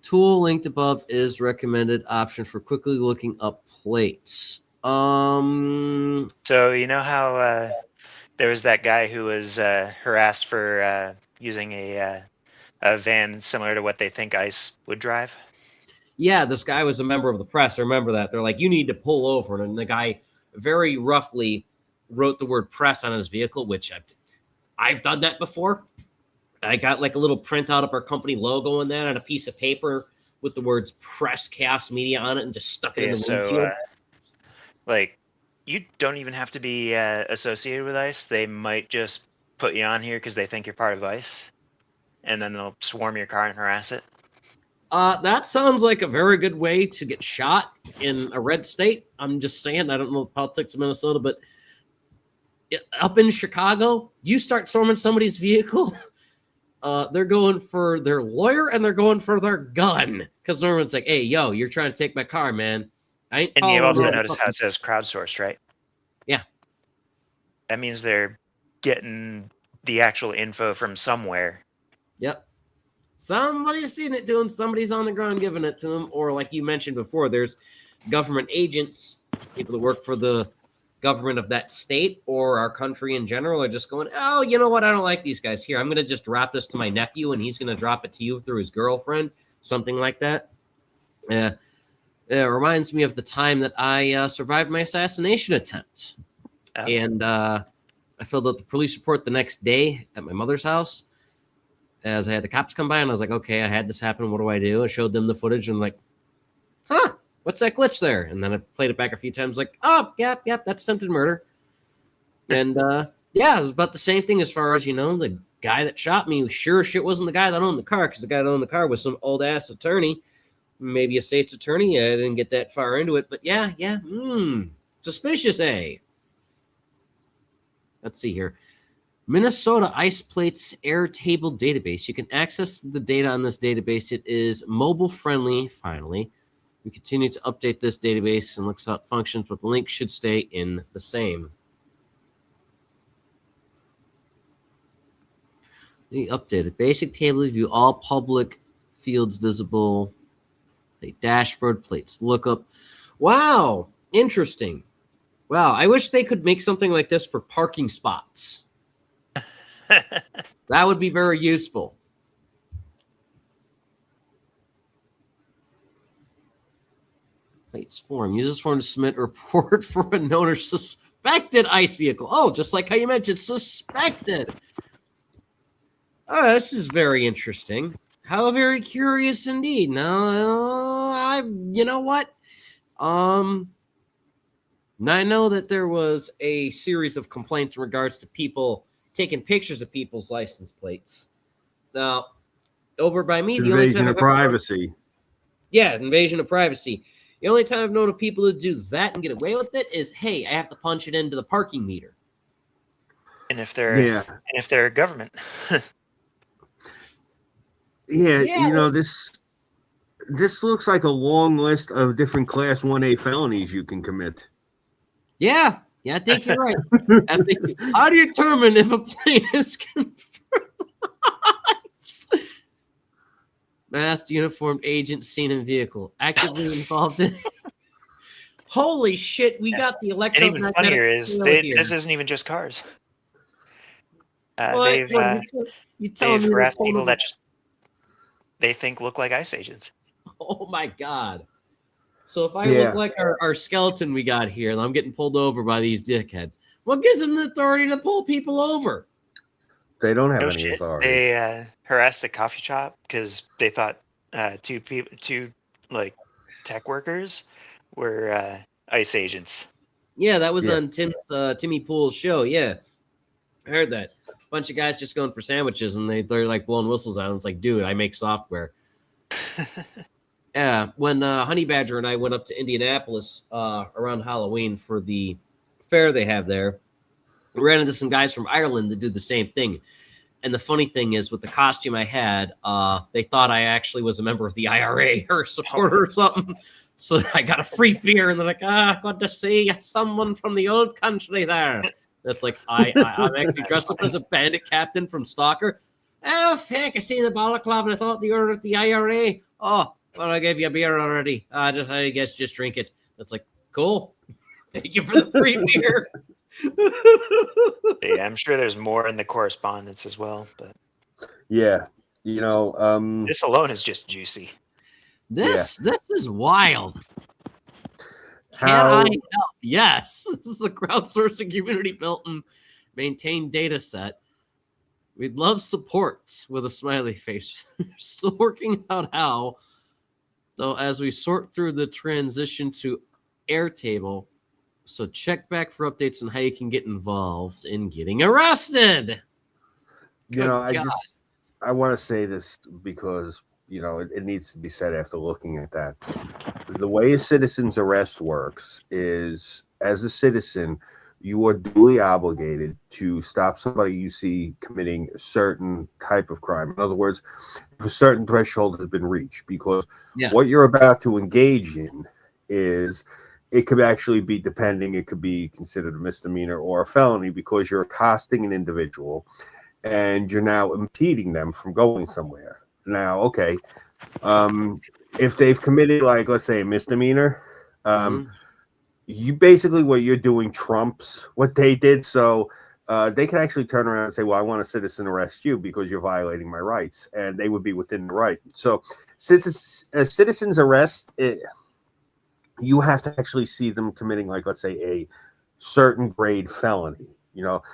Tool linked above is recommended option for quickly looking up plates. So you know how there was that guy who was harassed for using a van similar to what they think ICE would drive? Yeah, this guy was a member of the press. I remember that. They're like, you need to pull over. And the guy very roughly wrote the word press on his vehicle, which I've done that before. I got like a little printout of our company logo in that on a piece of paper with the words press chaos media on it and just stuck it in the windshield. Like, you don't even have to be associated with ICE. They might just put you on here because they think you're part of ICE, and then they'll swarm your car and harass it. That sounds like a very good way to get shot in a red state. I'm just saying, I don't know the politics of Minnesota, but up in Chicago, you start storming somebody's vehicle, they're going for their lawyer and they're going for their gun. Because normally it's like, hey, yo, you're trying to take my car, man. I ain't And you also following notice how it says crowdsourced, right? Yeah. That means they're getting the actual info from somewhere. Yep. Somebody's seen it to him. Somebody's on the ground giving it to him. Or like you mentioned before, there's government agents, people that work for the government of that state or our country in general are just going, oh, you know what? I don't like these guys. Here, I'm going to just drop this to my nephew and he's going to drop it to you through his girlfriend, something like that. It reminds me of the time that I survived my assassination attempt. Oh. And I filled out the police report the next day at my mother's house as I had the cops come by and I was like, okay, I had this happen. What do I do? I showed them the footage and like, huh, what's that glitch there? And then I played it back a few times like, oh, yep, that's attempted murder. And yeah, it was about the same thing as far as, you know, the guy that shot me, sure shit wasn't the guy that owned the car because the guy that owned the car was some old-ass attorney, maybe a state's attorney. I didn't get that far into it, but yeah, suspicious, eh? Let's see here. Minnesota ICE Plates Air Table Database. You can access the data on this database. It is mobile friendly, finally. We continue to update this database and looks how it functions, but the link should stay in the same. The updated basic table view, all public fields visible. A dashboard, plates lookup. Wow, interesting. Wow, I wish they could make something like this for parking spots. That would be very useful. Plates form. Use this form to submit a report for a known or suspected ICE vehicle. Oh, just like how you mentioned, suspected. Oh, this is very interesting. How very curious indeed. Now, you know what? I know that there was a series of complaints in regards to people taking pictures of people's license plates. Now, over by me, the only time of privacy. Yeah, invasion of privacy. The only time I've known of people to do that and get away with it is, hey, I have to punch it into the parking meter. And if they're government. Yeah, you know, this looks like a long list of different Class 1A felonies you can commit. Yeah, I think you're right. How do you determine if a plane is confirmed? Masked uniformed agent seen in vehicle. Actively involved in... Holy shit, we got the electromagnetic... And even funnier is, this isn't even just cars. They've harassed people that just they think look like ICE agents. Oh my god. So if I look like our skeleton we got here, and I'm getting pulled over by these dickheads, what gives them the authority to pull people over? They don't have any authority. They harassed a coffee shop because they thought two like tech workers were ICE agents. Yeah, that was on Timmy Poole's show. Yeah, I heard that. A bunch of guys just going for sandwiches, and they're like blowing whistles out. It's like, dude, I make software. Yeah, when Honey Badger and I went up to Indianapolis around Halloween for the fair they have there, we ran into some guys from Ireland that do the same thing. And the funny thing is, with the costume I had, they thought I actually was a member of the IRA or a supporter or something. So I got a free beer, and they're like, good to see someone from the old country there. That's like, I'm actually dressed up as a bandit captain from Stalker. Oh, heck, I see the balaclava and I thought you were at the IRA. Oh, well, I gave you a beer already. I guess just drink it. That's like, cool. Thank you for the free beer. Yeah, I'm sure there's more in the correspondence as well, but Yeah, this alone is just juicy. This is wild. Can How- I help? Yes. This is a crowdsourcing community built and maintained data set. We'd love support with a smiley face. Still working out how, though, as we sort through the transition to Airtable. So check back for updates on how you can get involved in getting arrested. you know, I want to say this because, it needs to be said after looking at that. The way a citizen's arrest works is, as a citizen, you are duly obligated to stop somebody you see committing a certain type of crime. In other words, if a certain threshold has been reached, because what you're about to engage in is, it could actually be, depending, it could be considered a misdemeanor or a felony, because you're accosting an individual and you're now impeding them from going somewhere. Now, okay, if they've committed, like, let's say, a misdemeanor, you basically, what you're doing trumps what they did. So they can actually turn around and say, well, I want a citizen arrest you because you're violating my rights, and they would be within the right. So since a citizen's arrest, you have to actually see them committing, like, let's say, a certain grade felony.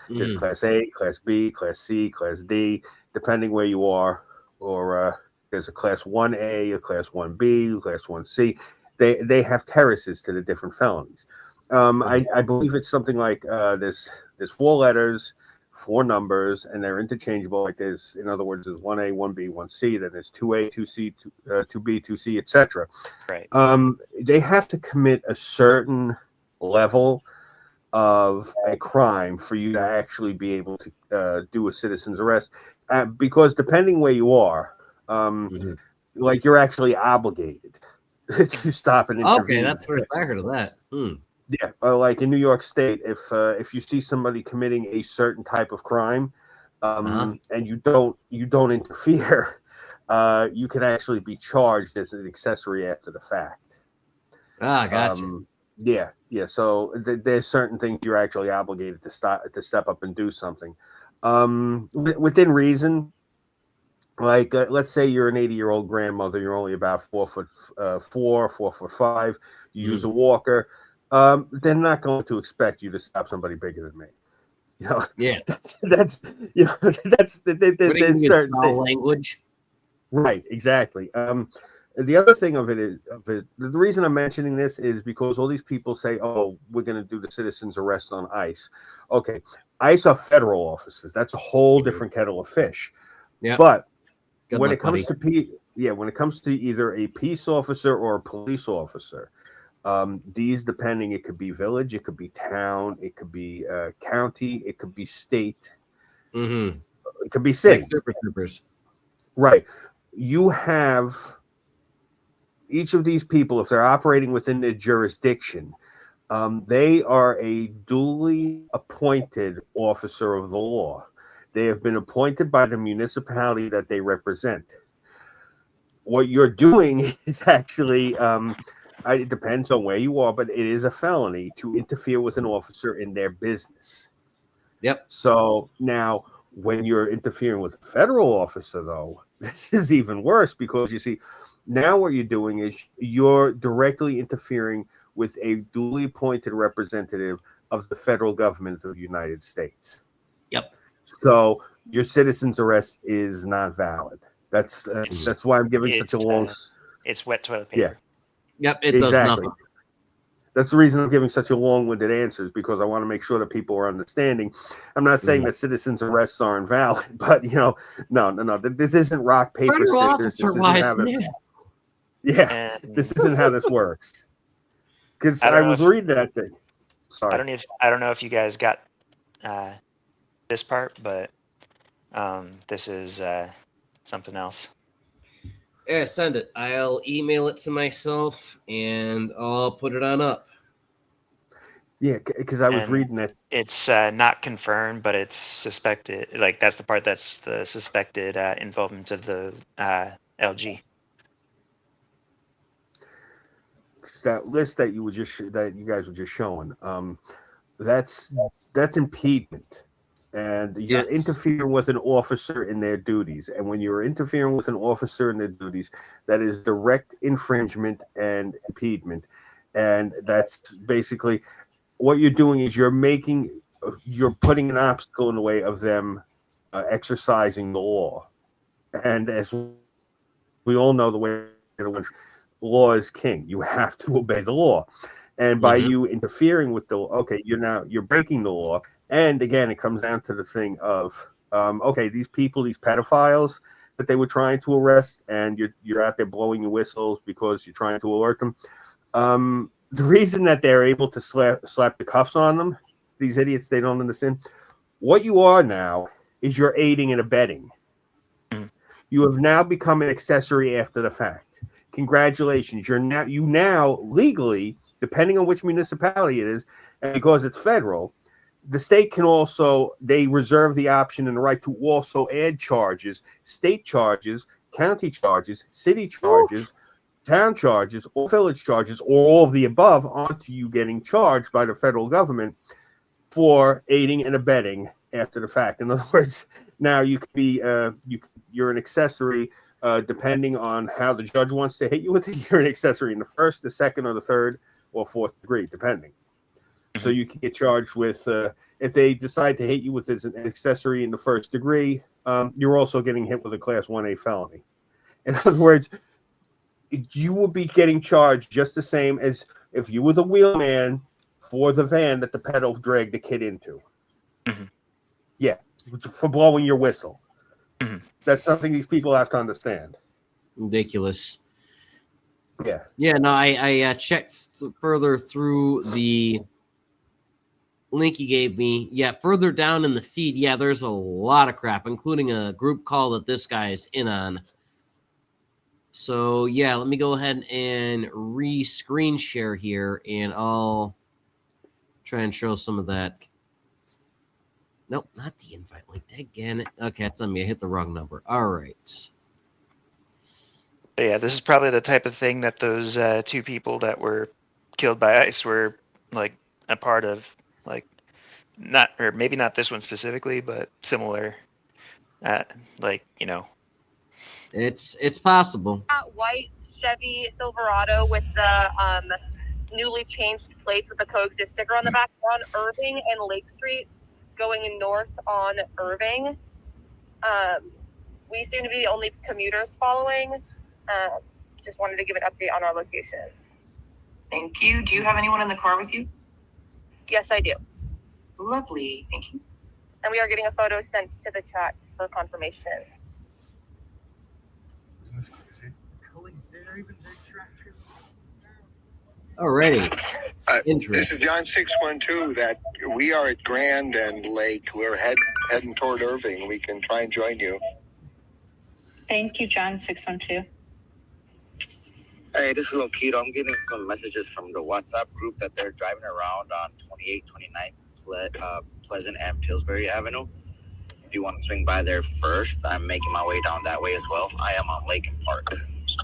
There's class A, class B, class C, class D, depending where you are, or there's a class 1A, a class 1B, class 1C. They have terraces to the different felonies. I believe it's something like there's 4 letters, 4 numbers, and they're interchangeable. Like, there's, in other words, there's 1A, 1B, 1C, then there's 2A, 2C, 2B, 2C, etc. Right. They have to commit a certain level of a crime for you to actually be able to do a citizen's arrest, because depending where you are, like, you're actually obligated to stop and intervene. Okay, that's first I heard of that. Yeah, like in New York State, if you see somebody committing a certain type of crime, and you don't interfere, you can actually be charged as an accessory after the fact. Gotcha. Yeah. So there's certain things you're actually obligated to step up and do something, within reason. Like, let's say you're an 80-year-old grandmother, you're only about 4'4", 4'5". You use a walker. They're not going to expect you to stop somebody bigger than me. Yeah. That's certain language. Right, exactly. The other thing of it, the reason I'm mentioning this is because all these people say, "Oh, we're going to do the citizen's arrest on ICE." Okay, ICE are federal officers. That's a whole different kettle of fish. Yeah. But Good when luck, it comes when it comes to either a peace officer or a police officer, these, depending, it could be village, it could be town, it could be county, it could be state, it could be city. Like Super Troopers. Right. You have each of these people, if they're operating within their jurisdiction, they are a duly appointed officer of the law. They have been appointed by the municipality that they represent. What you're doing is actually, it depends on where you are, but it is a felony to interfere with an officer in their business. Yep. So now, when you're interfering with a federal officer, though, this is even worse, because you see, now what you're doing is you're directly interfering with a duly appointed representative of the federal government of the United States. Yep. So your citizen's arrest is not valid. That's why I'm giving such a long. It's wet toilet paper. Yeah. Yep. It does nothing. That's the reason I'm giving such a long-winded answers, because I want to make sure that people are understanding. I'm not saying that citizens' arrests are invalid, but no. This isn't rock, paper, scissors. This isn't how this isn't how this works. Because I was reading that thing. Sorry. I don't know if you guys got this part, but this is something else. Yeah, send it. I'll email it to myself and I'll put it on up. Yeah, because I was And reading that. it's not confirmed, but it's suspected. Like that's the part that's the suspected involvement of the LG. That list that you were that you guys were just showing. That's impediment, and you're Yes. interfering with an officer in their duties. And when you're interfering with an officer in their duties, that is direct infringement and impediment. And that's basically what you're doing is you're putting an obstacle in the way of them exercising the law. And as we all know, the way law is king. You have to obey the law. And by you interfering with the okay, you're breaking the law. And again, it comes down to the thing of okay, these people, these pedophiles that they were trying to arrest, and you're out there blowing your whistles because you're trying to alert them. The reason that they're able to slap the cuffs on them, these idiots, they don't understand. What you are now is you're aiding and abetting. You have now become an accessory after the fact. Congratulations. You now legally, depending on which municipality it is, and because it's federal, the state can also, they reserve the option and the right to also add charges, state charges, county charges, city charges, town charges, or village charges, or all of the above onto you getting charged by the federal government for aiding and abetting after the fact. In other words, now you could be you're an accessory depending on how the judge wants to hit you with it. You're an accessory in the first, the second, or the third, or fourth degree, depending. So you can get charged with if they decide to hit you with as an accessory in the first degree, you're also getting hit with a Class 1A felony. In other words, you will be getting charged just the same as if you were the wheelman for the van that the pedo dragged the kid into. Yeah, for blowing your whistle. That's something these people have to understand. Ridiculous. Yeah. Yeah, no, I checked further through the link you gave me. Yeah, further down in the feed, yeah, there's a lot of crap, including a group call that this guy is in on. So, yeah, let me go ahead and re-screen share here, and I'll try and show some of that. Nope, not the invite link. Again. Okay, it's on me. I hit the wrong number. All right. But yeah, this is probably the type of thing that those two people that were killed by ICE were like a part of, like not, or maybe not this one specifically, but similar. Like, you know, It's possible. That white Chevy Silverado with the newly changed plates with the coexist sticker on the back on Irving and Lake Street, going north on Irving. We seem to be the only commuters following. Just wanted to give an update on our location. Thank you. Do you have anyone in the car with you? Yes, I do. Lovely. Thank you. And we are getting a photo sent to the chat for confirmation. Alrighty. This is John 612. That we are at Grand and Lake. We're heading toward Irving. We can try and join you. Thank you, John 612. Hey, this is Lokito. I'm getting some messages from the WhatsApp group that they're driving around on 28, 29 Pleasant and Pillsbury Avenue. If you want to swing by there first, I'm making my way down that way as well. I am on Lake and Park.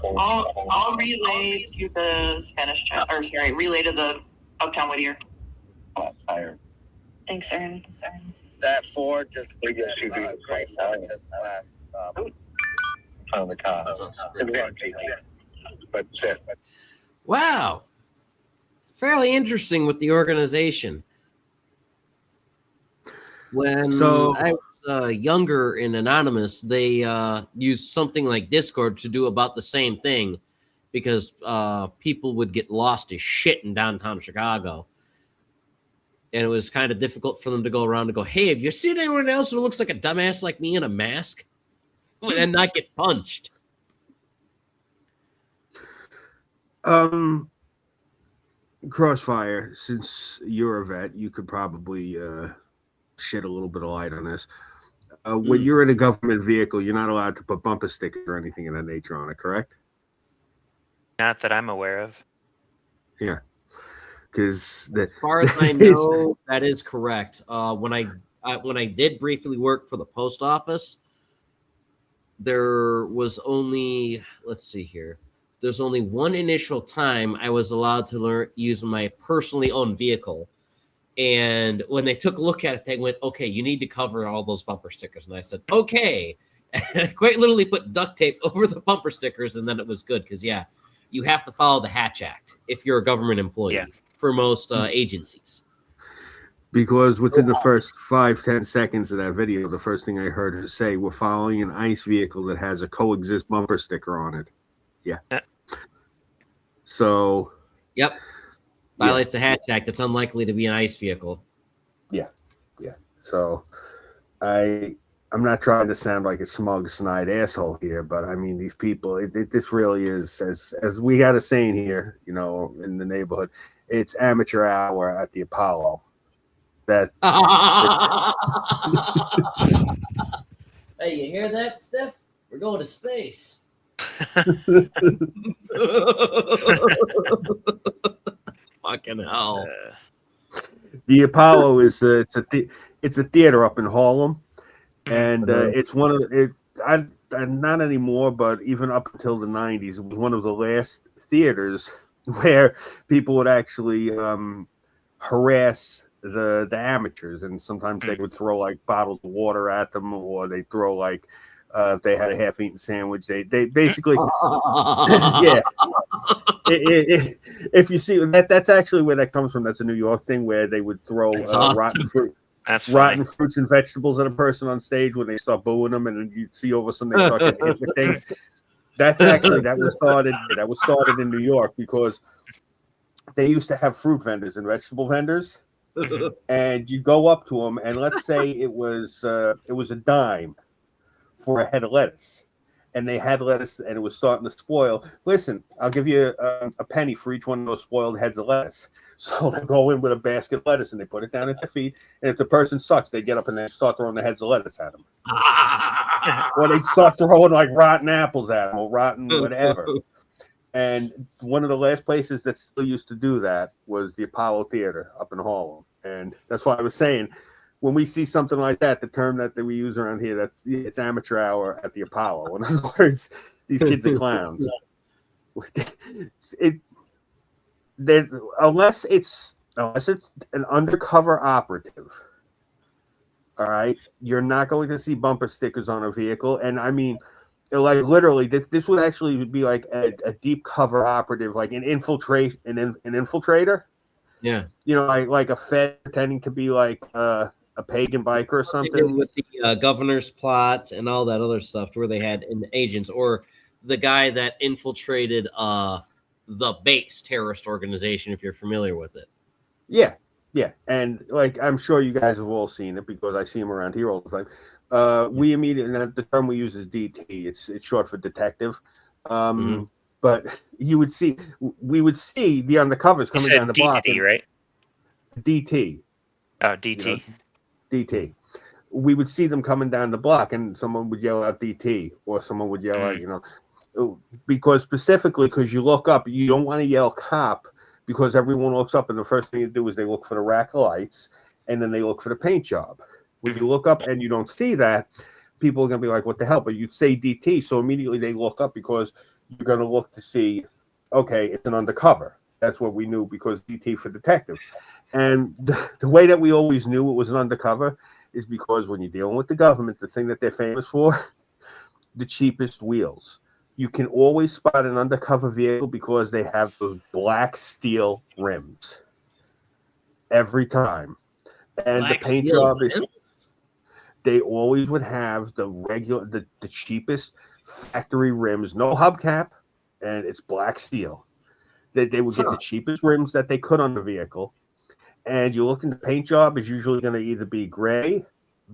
I'll relay to the Spanish chat, or sorry, relay to the Uptown Whittier. Thanks, Aaron. That Ford just gray Ford just passed. On the car. But Wow. Fairly interesting with the organization. When I was younger in Anonymous, they used something like Discord to do about the same thing because people would get lost as shit in downtown Chicago. And it was kind of difficult for them to go around and go, hey, have you seen anyone else who looks like a dumbass like me in a mask? And not get punched. Crossfire, since you're a vet, you could probably shed a little bit of light on this. When you're in a government vehicle, you're not allowed to put bumper stickers or anything of that nature on it, correct? not that I'm aware of. Yeah. because As far as I know, that is correct. When I did briefly work for the post office, there was only, let's see here, there's only one initial time I was allowed to use my personally owned vehicle. And when they took a look at it, they went, okay, you need to cover all those bumper stickers. And I said, okay. And I quite literally put duct tape over the bumper stickers, and then it was good because, yeah, you have to follow the Hatch Act if you're a government employee for most agencies. Because within the first 5-10 seconds of that video, the first thing I heard her say, we're following an ICE vehicle that has a coexist bumper sticker on it. Yeah. So. Yep. Violates the Hatch Act. It's unlikely to be an ICE vehicle. Yeah. Yeah. So I'm not trying to sound like a smug, snide asshole here, but I mean, these people, this really is, as we got a saying here, you know, in the neighborhood, it's amateur hour at the Apollo. That. Hey, you hear that, Steph? We're going to space. Fucking hell. The Apollo is it's a theater up in Harlem, and it's one of it. Not anymore, but even up until the 90s, it was one of the last theaters where people would actually harass the amateurs, and sometimes they would throw like bottles of water at them, or they throw like if they had a half-eaten sandwich, they basically yeah. If you see that's actually where that comes from. That's a New York thing where they would throw awesome. rotten fruits and vegetables at a person on stage when they start booing them, and you see all of a sudden they start getting hit with things. That was started in New York because they used to have fruit vendors and vegetable vendors, and you go up to them, and let's say it was a dime for a head of lettuce, and they had lettuce and it was starting to spoil. Listen, I'll give you a penny for each one of those spoiled heads of lettuce. So they go in with a basket of lettuce and they put it down at their feet, and if the person sucks, they get up and they start throwing the heads of lettuce at them. Or they'd start throwing like rotten apples at them or rotten whatever. And one of the last places that still used to do that was the Apollo Theater up in Harlem. And that's why I was saying, when we see something like that, the term that we use around here, it's amateur hour at the Apollo. In other words, these kids are clowns. Unless it's an undercover operative, all right, you're not going to see bumper stickers on a vehicle. And I mean, like literally, this would actually be like a deep cover operative, like an infiltrator. Yeah, you know, like a Fed pretending to be like a pagan biker or something. With the governor's plot and all that other stuff, where they had agents, or the guy that infiltrated the base terrorist organization, if you're familiar with it. Yeah. And like, I'm sure you guys have all seen it because I see them around here all the time. We immediately, the term we use is DT. It's short for detective. But we would see the undercovers coming down the block. DT, right? DT. Oh, DT. You know, DT. We would see them coming down the block, and someone would yell out DT, or someone would yell out, you know, because you look up, you don't want to yell cop, because everyone looks up, and the first thing you do is they look for the rack of lights, and then they look for the paint job. When you look up and you don't see that, people are going to be like, what the hell? But you'd say DT, so immediately they look up because you're going to look to see, okay, it's an undercover. That's what we knew, because DT for detective. And the way that we always knew it was an undercover is because when you're dealing with the government, the thing that they're famous for, the cheapest wheels. You can always spot an undercover vehicle because they have those black steel rims every time. And black the paint job, they always would have the cheapest factory rims, no hubcap, and it's black steel. They would get the cheapest rims that they could on the vehicle. And you look in the paint job is usually going to either be gray,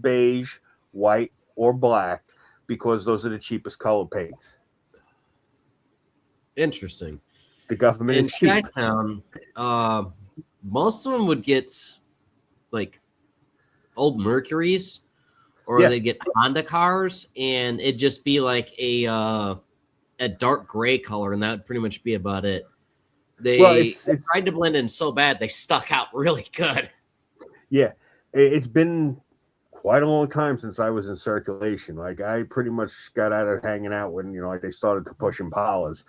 beige, white, or black, because those are the cheapest color paints. Interesting. The government in is cheap. Chi-Town, most of them would get like old Mercuries, or they get Honda cars, and it'd just be like a dark gray color, and that would pretty much be about it. They it's tried to blend in so bad they stuck out really good. yeah. It's been quite a long time since I was in circulation. Like I pretty much got out of hanging out when like they started to push Impalas.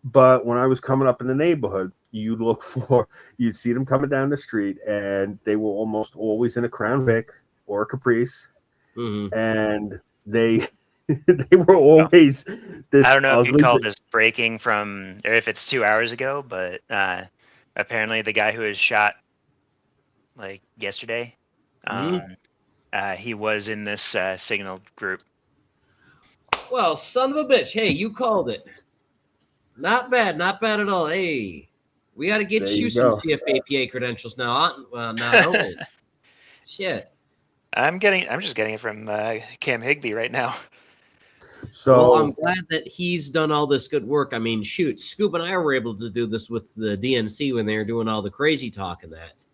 But when I was coming up in the neighborhood, you'd see them coming down the street, and they were almost always in a Crown Vic or a Caprice, and they they were always this I don't know if ugly. you'd call this breaking from, or if it's 2 hours ago, but apparently the guy who was shot like yesterday, he was in this Signal group. Well, son of a bitch. Hey, you called it. Not bad at all. Hey, we got to get you some CFAPA credentials now. Well, not only. Shit. I'm just getting it from Cam Higby right now. So well, I'm glad that he's done all this good work. I mean, shoot, Scoop and I were able to do this with the DNC when they were doing all the crazy talk and that.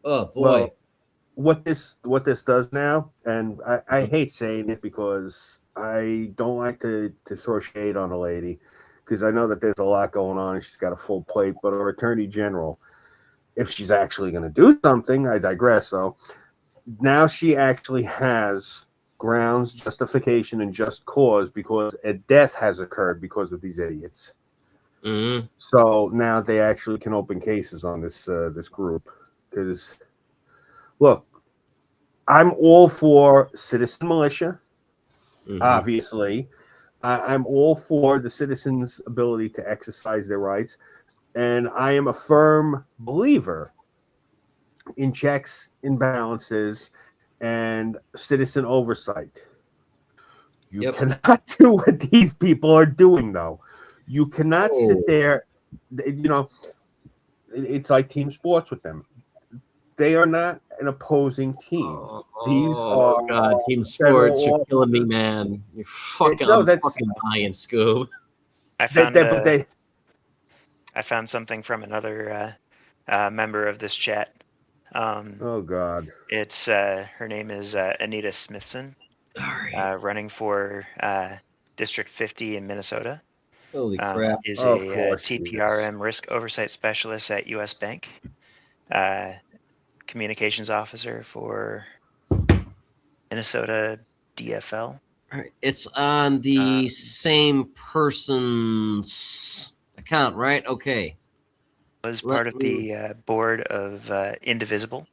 Oh boy. Well, what this does now, and I hate saying it because I don't like to throw shade on a lady, because I know that there's a lot going on and she's got a full plate, but our attorney general, if she's actually going to do something, I digress though, now she actually has grounds, justification, and just cause because a death has occurred because of these idiots. So now they actually can open cases on this group. Because look, I'm all for citizen militia. Obviously, I'm all for the citizens' ability to exercise their rights, and I am a firm believer in checks and balances and citizen oversight. You cannot do what these people are doing, though. You cannot sit there. It's like team sports with them. They are not an opposing team. These are God, team sports. You're killing me, man. You're fucking. I'm fucking dying, Scoob. I found something from another member of this chat. Oh God! It's her name is Anita Smithson, running for District 50 in Minnesota. Holy crap! Is a TPRM risk oversight specialist at U.S. Bank. Communications officer for Minnesota DFL. All right. It's on the same person's account, right? Okay. Was part of the board of Indivisible.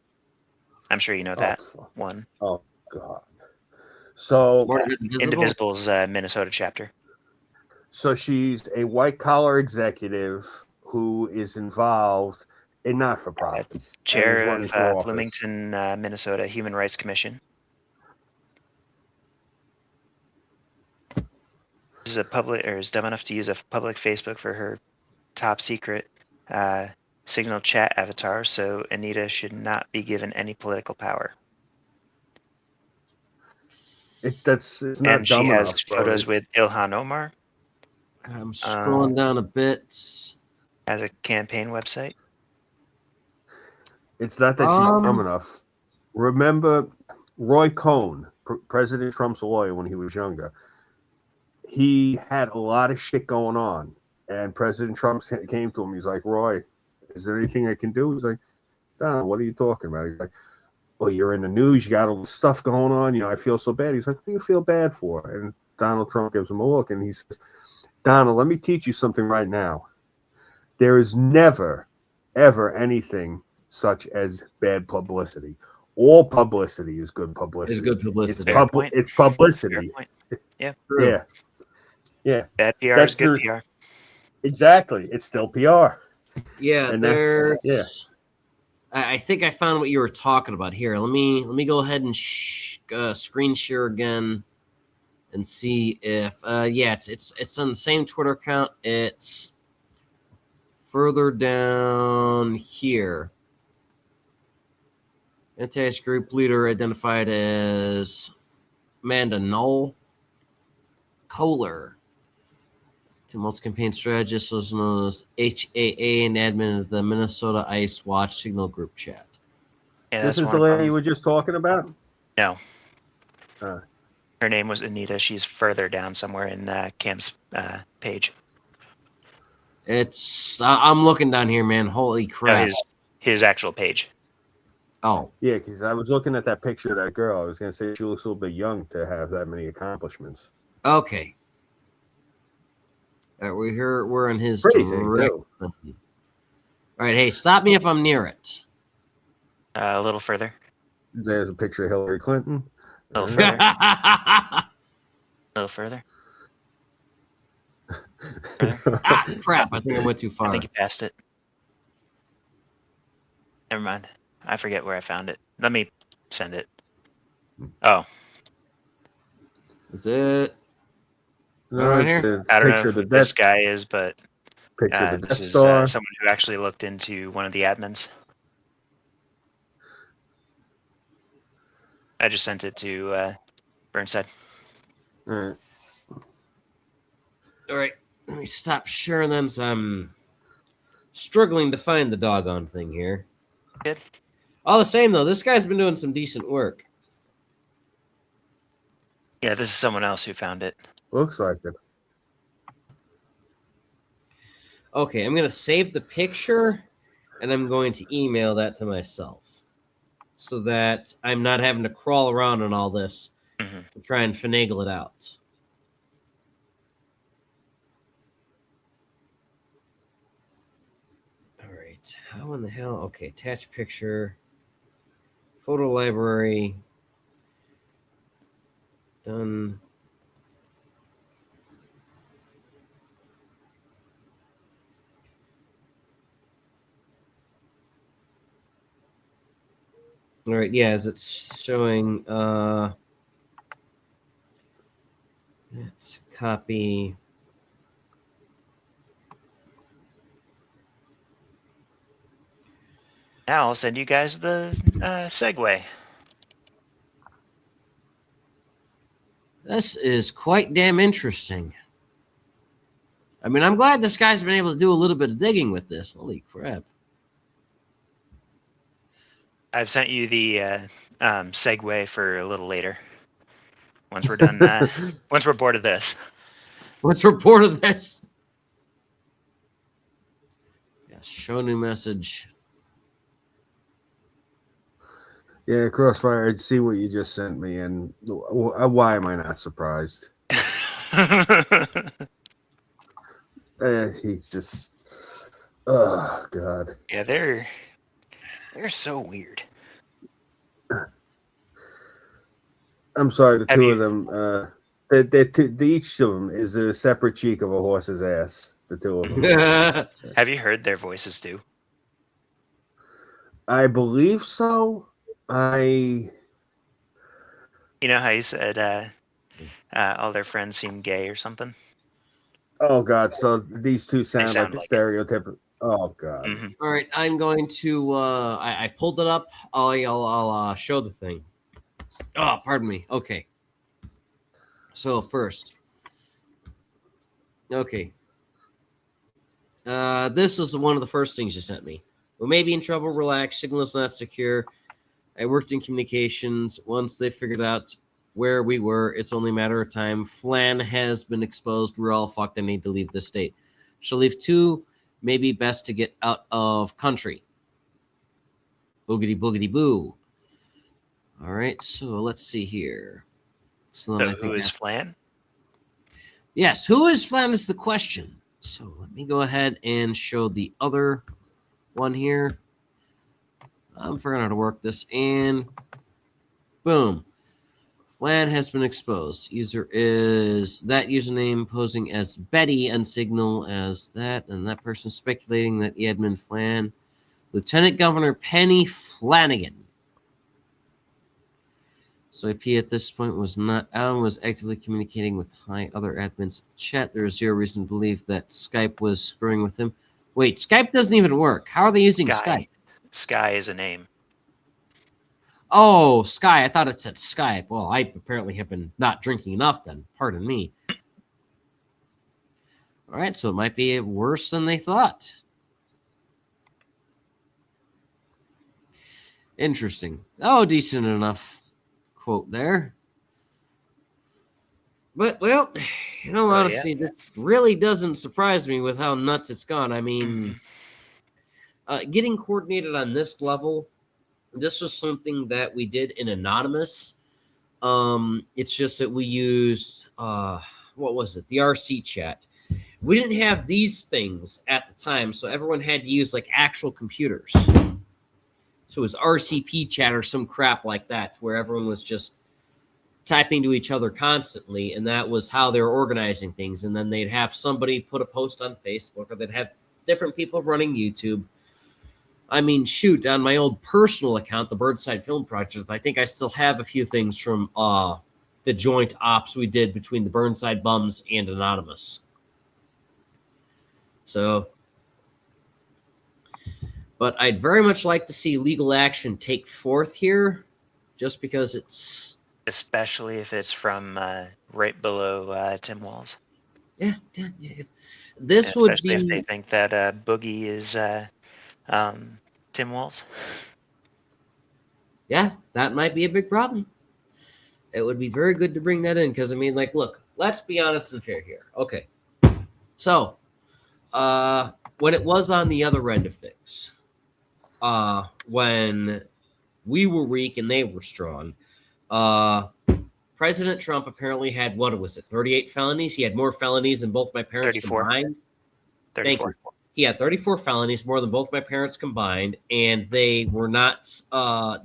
I'm sure you know that one. Oh God! So Indivisible's Minnesota chapter. So she's a white collar executive who is involved in not-for-profits. Chair of Bloomington, Minnesota Human Rights Commission. Is dumb enough to use a public Facebook for her top secret Signal chat avatar, so Anita should not be given any political power. It's not and dumb she has enough, photos with Ilhan Omar. I'm scrolling down a bit. As a campaign website. It's not that she's dumb enough. Remember Roy Cohn, President Trump's lawyer when he was younger. He had a lot of shit going on, and President Trump came to him. He's like, Roy, is there anything I can do? He's like, Don, what are you talking about? He's like, well, you're in the news. You got all this stuff going on. I feel so bad. He's like, what do you feel bad for? And Donald Trump gives him a look, and he says, Donald, let me teach you something right now. There is never, ever anything such as bad publicity. All publicity is good publicity. It's good publicity. It's publicity. Yeah. Yeah. Yeah. Bad PR is good PR. Exactly. It's still PR. Yeah. And yeah. I think I found what you were talking about here. Let me go ahead and screen share again and see if it's on the same Twitter account. It's further down here. Anti-ICE group leader identified as Amanda Knoll Kohler. Timot's campaign strategist was known as HAA and admin of the Minnesota ICE Watch Signal group chat. Yeah, this is the lady you were just talking about? No. Her name was Anita. She's further down somewhere in Cam's page. I'm looking down here, man. Holy No, crap. his actual page. Oh, Yeah, because I was looking at that picture of that girl. I was going to say she looks a little bit young to have that many accomplishments. okay. We're in his Pretty thing, direct too. thing. All right, hey, stop me if I'm near it. A little further. There's a picture of Hillary Clinton. A little further. A little further. Ah, crap! I think I went too I far. think you passed it. Never mind. I forget where I found it. Let me send it. Oh, Is it? No, Right here? the I don't picture know of the who this Death, guy is, but picture of the this Death is Star. someone who actually looked into one of the admins. I just sent it to Burnside. All right. All right, let me stop sharing them. So I'm struggling to find the doggone thing here. Good. All the same, though, this guy's been doing some decent work. Yeah, this is someone else who found it. Looks like it. Okay, I'm going to save the picture, and I'm going to email that to myself so that I'm not having to crawl around on all this Mhm. to try and finagle it out. All right, how in the hell? Okay, attach picture, photo library, done. All right, yeah, as it's showing, let's copy. Now I'll send you guys the segue. This is quite damn interesting. I mean, I'm glad this guy's been able to do a little bit of digging with this. Holy crap. I've sent you the segue for a little later. Once we're done, once we're bored of this. Let's report of this. Yes, show new message. Yeah, Crossfire, I'd see what you just sent me, and why am I not surprised? He's just, oh, God. Yeah, they're so weird. I'm sorry, the Have two you- of them, each of them is a separate cheek of a horse's ass, the two of them. Have you heard their voices too? I believe so. You know how you said all their friends seem gay or something? Oh, God, so these two sound like sound the like it. stereotypical. Oh, God. Mhm. All right, I'm going to. I pulled it up. I'll show the thing. Oh, pardon me. Okay. So first, okay. This was one of the first things you sent me. We may be in trouble. Relax. Signal is not secure. I worked in communications. Once they figured out where we were, it's only a matter of time. Flan has been exposed. We're all fucked. I need to leave this state. She'll leave too. Maybe best to get out of country. Boogity boogity boo. All right, so let's see here. So then So I who think is Flan? yes, who is Flan is the question. So let me go ahead and show the other one here. I'm figuring out how to work this, and boom. Flan has been exposed. User is that username posing as Betty and Signal as that, and that person speculating that the admin Flan, Lieutenant Governor Penny Flanagan. So IP at this point was not out and was actively communicating with high other admins in the chat. There is zero reason to believe that Skype was screwing with him. Wait, Skype doesn't even work. How are they using Skype? Sky is a name. Oh, Sky. I thought it said Skype. Well, I apparently have been not drinking enough then. Pardon me. All right, so it might be worse than they thought. Interesting. Oh, decent enough quote there. But well, in all Well, yeah. honesty, this really doesn't surprise me with how nuts it's gone. I mean, getting coordinated on this level, this was something that we did in anonymous. It's just that we used what was it? The RC chat. We didn't have these things at the time, so everyone had to use like actual computers. So it was RCP chat or some crap like that, where everyone was just typing to each other constantly, and that was how they were organizing things. And then they'd have somebody put a post on Facebook, or they'd have different people running YouTube. I mean, shoot, on my old personal account, the Birdside Film Project, I think I still have a few things from the joint ops we did between the Burnside Bums and Anonymous. So, but I'd very much like to see legal action take forth here, just because it's... Especially if it's from right below Tim Walls. Yeah. This would be... Especially if they think that Boogie is Tim Walls. Yeah, that might be a big problem. It would be very good to bring that in, because, I mean, like, look, let's be honest and fair here. Okay. So, when it was on the other end of things, when we were weak and they were strong, President Trump apparently had, what was it, 38 felonies? He had more felonies than both my parents 34. combined. 34. Thank you. He had 34 felonies, more than both my parents combined, and they were not,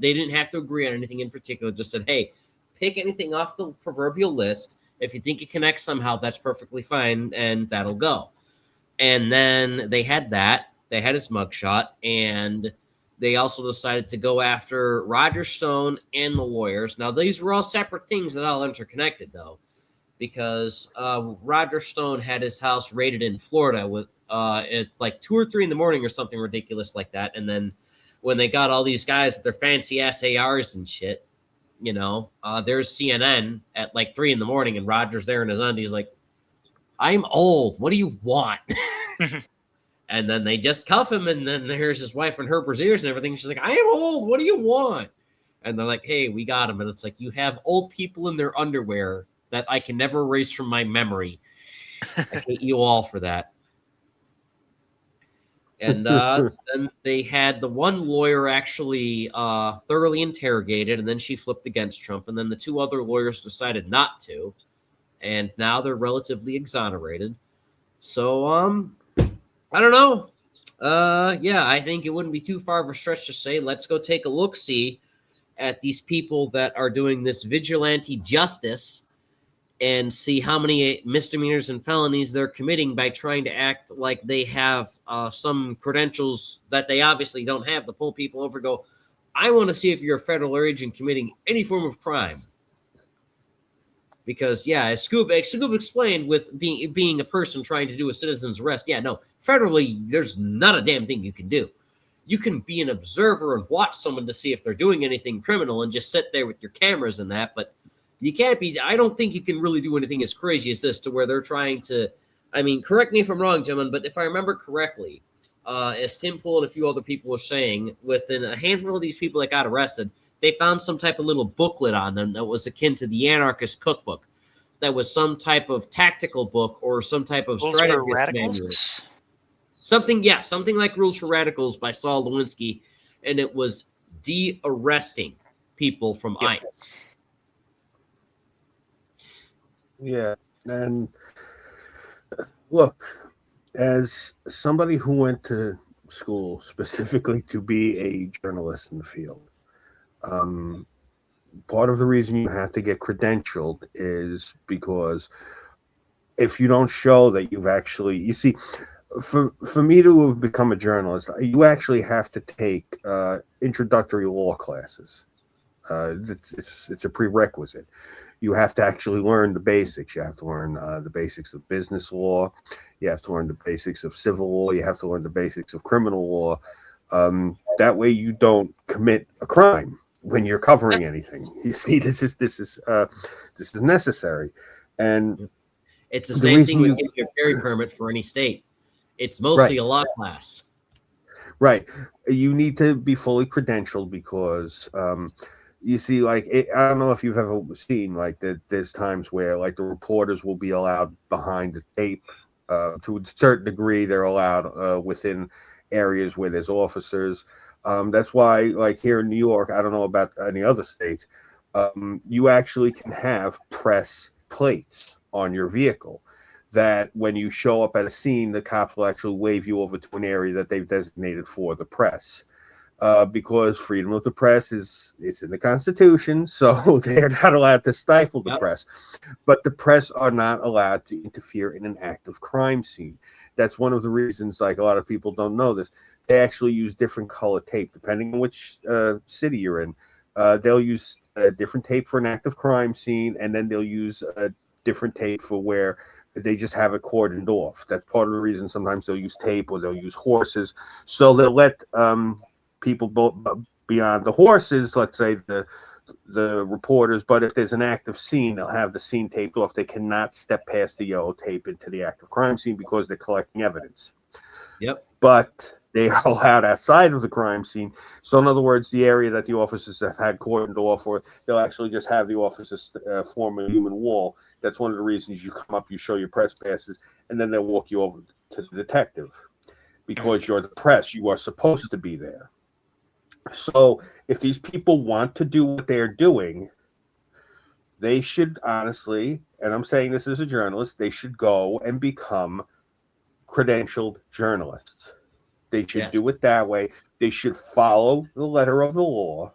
they didn't have to agree on anything in particular, just said, hey, pick anything off the proverbial list. If you think it connects somehow, that's perfectly fine, and that'll go. And then they had that. They had his mugshot, and they also decided to go after Roger Stone and the lawyers. Now, these were all separate things that all interconnected, though, because Roger Stone had his house raided in Florida with at like 2 or 3 in the morning or something ridiculous like that. And then when they got all these guys with their fancy ass ARs and shit, you know, there's CNN at like 3 in the morning, and Roger's there in his undies like, I'm old. What do you want? And then they just cuff him, and then there's his wife and her brassieres and everything. She's like, I am old. What do you want? And they're like, hey, we got him. And it's like, you have old people in their underwear that I can never erase from my memory. I hate you all for that. And then they had the one lawyer actually thoroughly interrogated, and then she flipped against Trump. And then the 2 other lawyers decided not to. And now they're relatively exonerated. So, I don't know. Yeah, I think it wouldn't be too far of a stretch to say, let's go take a look-see at these people that are doing this vigilante justice and see how many misdemeanors and felonies they're committing by trying to act like they have some credentials that they obviously don't have to pull people over. Go, I want to see if you're a federal agent committing any form of crime. Because, yeah, as Scoop explained with being a person trying to do a citizen's arrest, yeah, no, federally, there's not a damn thing you can do. You can be an observer and watch someone to see if they're doing anything criminal and just sit there with your cameras and that, but you can't be, I don't think you can really do anything as crazy as this to where they're trying to, I mean, correct me if I'm wrong, gentlemen, but if I remember correctly, as Tim Pool and a few other people were saying, within a handful of these people that got arrested, they found some type of little booklet on them that was akin to the Anarchist Cookbook. That was some type of tactical book or some type of strategist manual. Something like Rules for Radicals by Saul Lewinsky, and it was de-arresting people from ICE. Yeah, and look, as somebody who went to school specifically to be a journalist in the field, part of the reason you have to get credentialed is because if you don't show that you've actually, you see, for me to have become a journalist, you actually have to take introductory law classes. It's a prerequisite. You have to actually learn the basics. You have to learn the basics of business law. You have to learn the basics of civil law. You have to learn the basics of criminal law. That way you don't commit a crime when you're covering anything. You see, this is necessary. And it's the same thing with getting your carry permit for any state. It's mostly a law class. Right. You need to be fully credentialed because you see, like, I don't know if you've ever seen, like, that there's times where, like, the reporters will be allowed behind the tape. To a certain degree, they're allowed within areas where there's officers. That's why, like, here in New York, I don't know about any other states, you actually can have press plates on your vehicle that when you show up at a scene, the cops will actually wave you over to an area that they've designated for the press. Because freedom of the press it's in the Constitution, so they're not allowed to stifle the press. But the press are not allowed to interfere in an active crime scene. That's one of the reasons, like, a lot of people don't know this. They actually use different color tape depending on which city you're in. They'll use different tape for an active crime scene, and then they'll use different tape for where they just have it cordoned off. That's part of the reason sometimes they'll use tape or they'll use horses. So they'll let people beyond the horses, let's say the reporters, but if there's an active scene, they'll have the scene taped off. They cannot step past the yellow tape into the active crime scene because they're collecting evidence. Yep. But they are allowed outside of the crime scene. So in other words, the area that the officers have had cordoned off, or they'll actually just have the officers form a human wall. That's one of the reasons you come up, you show your press passes, and then they'll walk you over to the detective. Because you're the press, you are supposed to be there. So if these people want to do what they're doing, they should honestly, and I'm saying this as a journalist, they should go and become credentialed journalists. They should do it that way. They should follow the letter of the law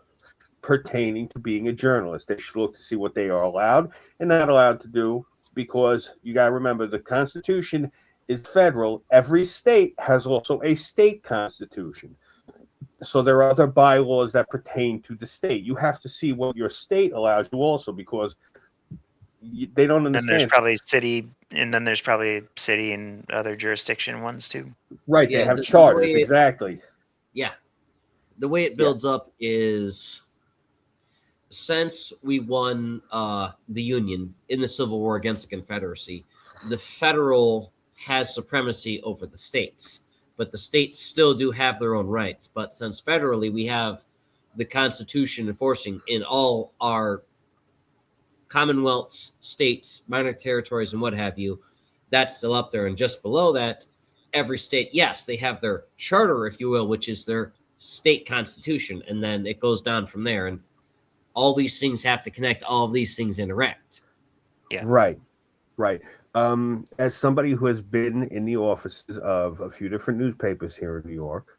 pertaining to being a journalist. They should look to see what they are allowed and not allowed to do, because you got to remember the Constitution is federal. Every state has also a state constitution. So there are other bylaws that pertain to the state. You have to see what your state allows you also, because they don't understand. And there's probably city and other jurisdiction ones too. Right, they have charters, exactly. Yeah. The way it builds up is, since we won the Union in the Civil War against the Confederacy, the federal has supremacy over the states. But the states still do have their own rights. But since federally we have the Constitution enforcing in all our commonwealths, states, minor territories, and what have you, that's still up there. And just below that, every state, yes, they have their charter, if you will, which is their state constitution. And then it goes down from there. And all these things have to connect. All of these things interact. Yeah. Right. As somebody who has been in the offices of a few different newspapers here in New York,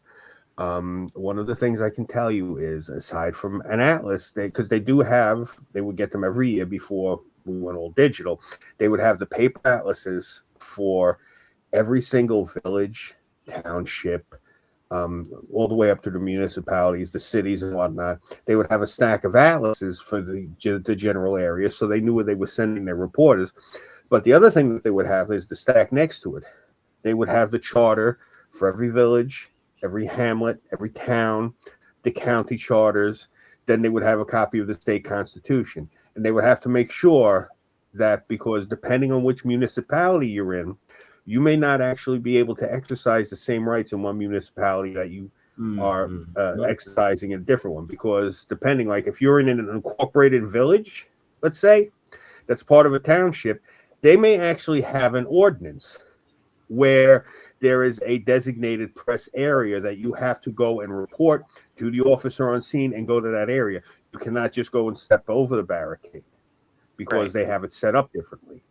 one of the things I can tell you is, aside from an atlas, because they would get them every year before we went all digital, they would have the paper atlases for every single village, township, all the way up to the municipalities, the cities and whatnot. They would have a stack of atlases for the general area, so they knew where they were sending their reporters. But the other thing that they would have is the stack next to it. They would have the charter for every village, every hamlet, every town, the county charters. Then they would have a copy of the state constitution. And they would have to make sure that, because depending on which municipality you're in, you may not actually be able to exercise the same rights in one municipality that you are exercising in a different one. Because depending, like if you're in an incorporated village, let's say, that's part of a township, they may actually have an ordinance where there is a designated press area that you have to go and report to the officer on scene and go to that area. You cannot just go and step over the barricade because they have it set up differently.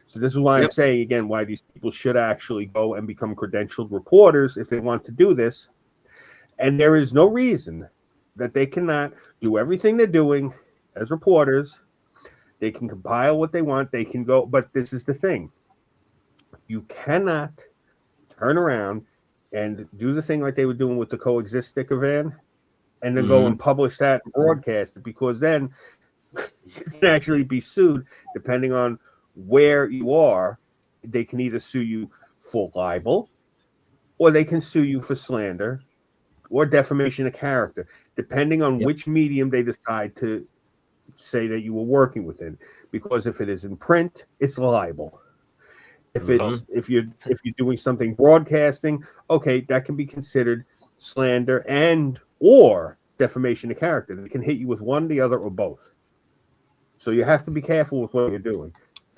So this is why I'm saying, again, why these people should actually go and become credentialed reporters if they want to do this. And there is no reason that they cannot do everything they're doing as reporters. They can compile what they want. They can go, but this is the thing. You cannot turn around and do the thing like they were doing with the Coexist sticker van and then go and publish that and broadcast it, because then you can actually be sued depending on where you are. They can either sue you for libel, or they can sue you for slander or defamation of character, depending on which medium they decide to say that you were working within. Because if it is in print, it's libel. If it's if you're doing something broadcasting, okay, that can be considered slander and or defamation of character. They can hit you with one, the other, or both. So you have to be careful with what you're doing.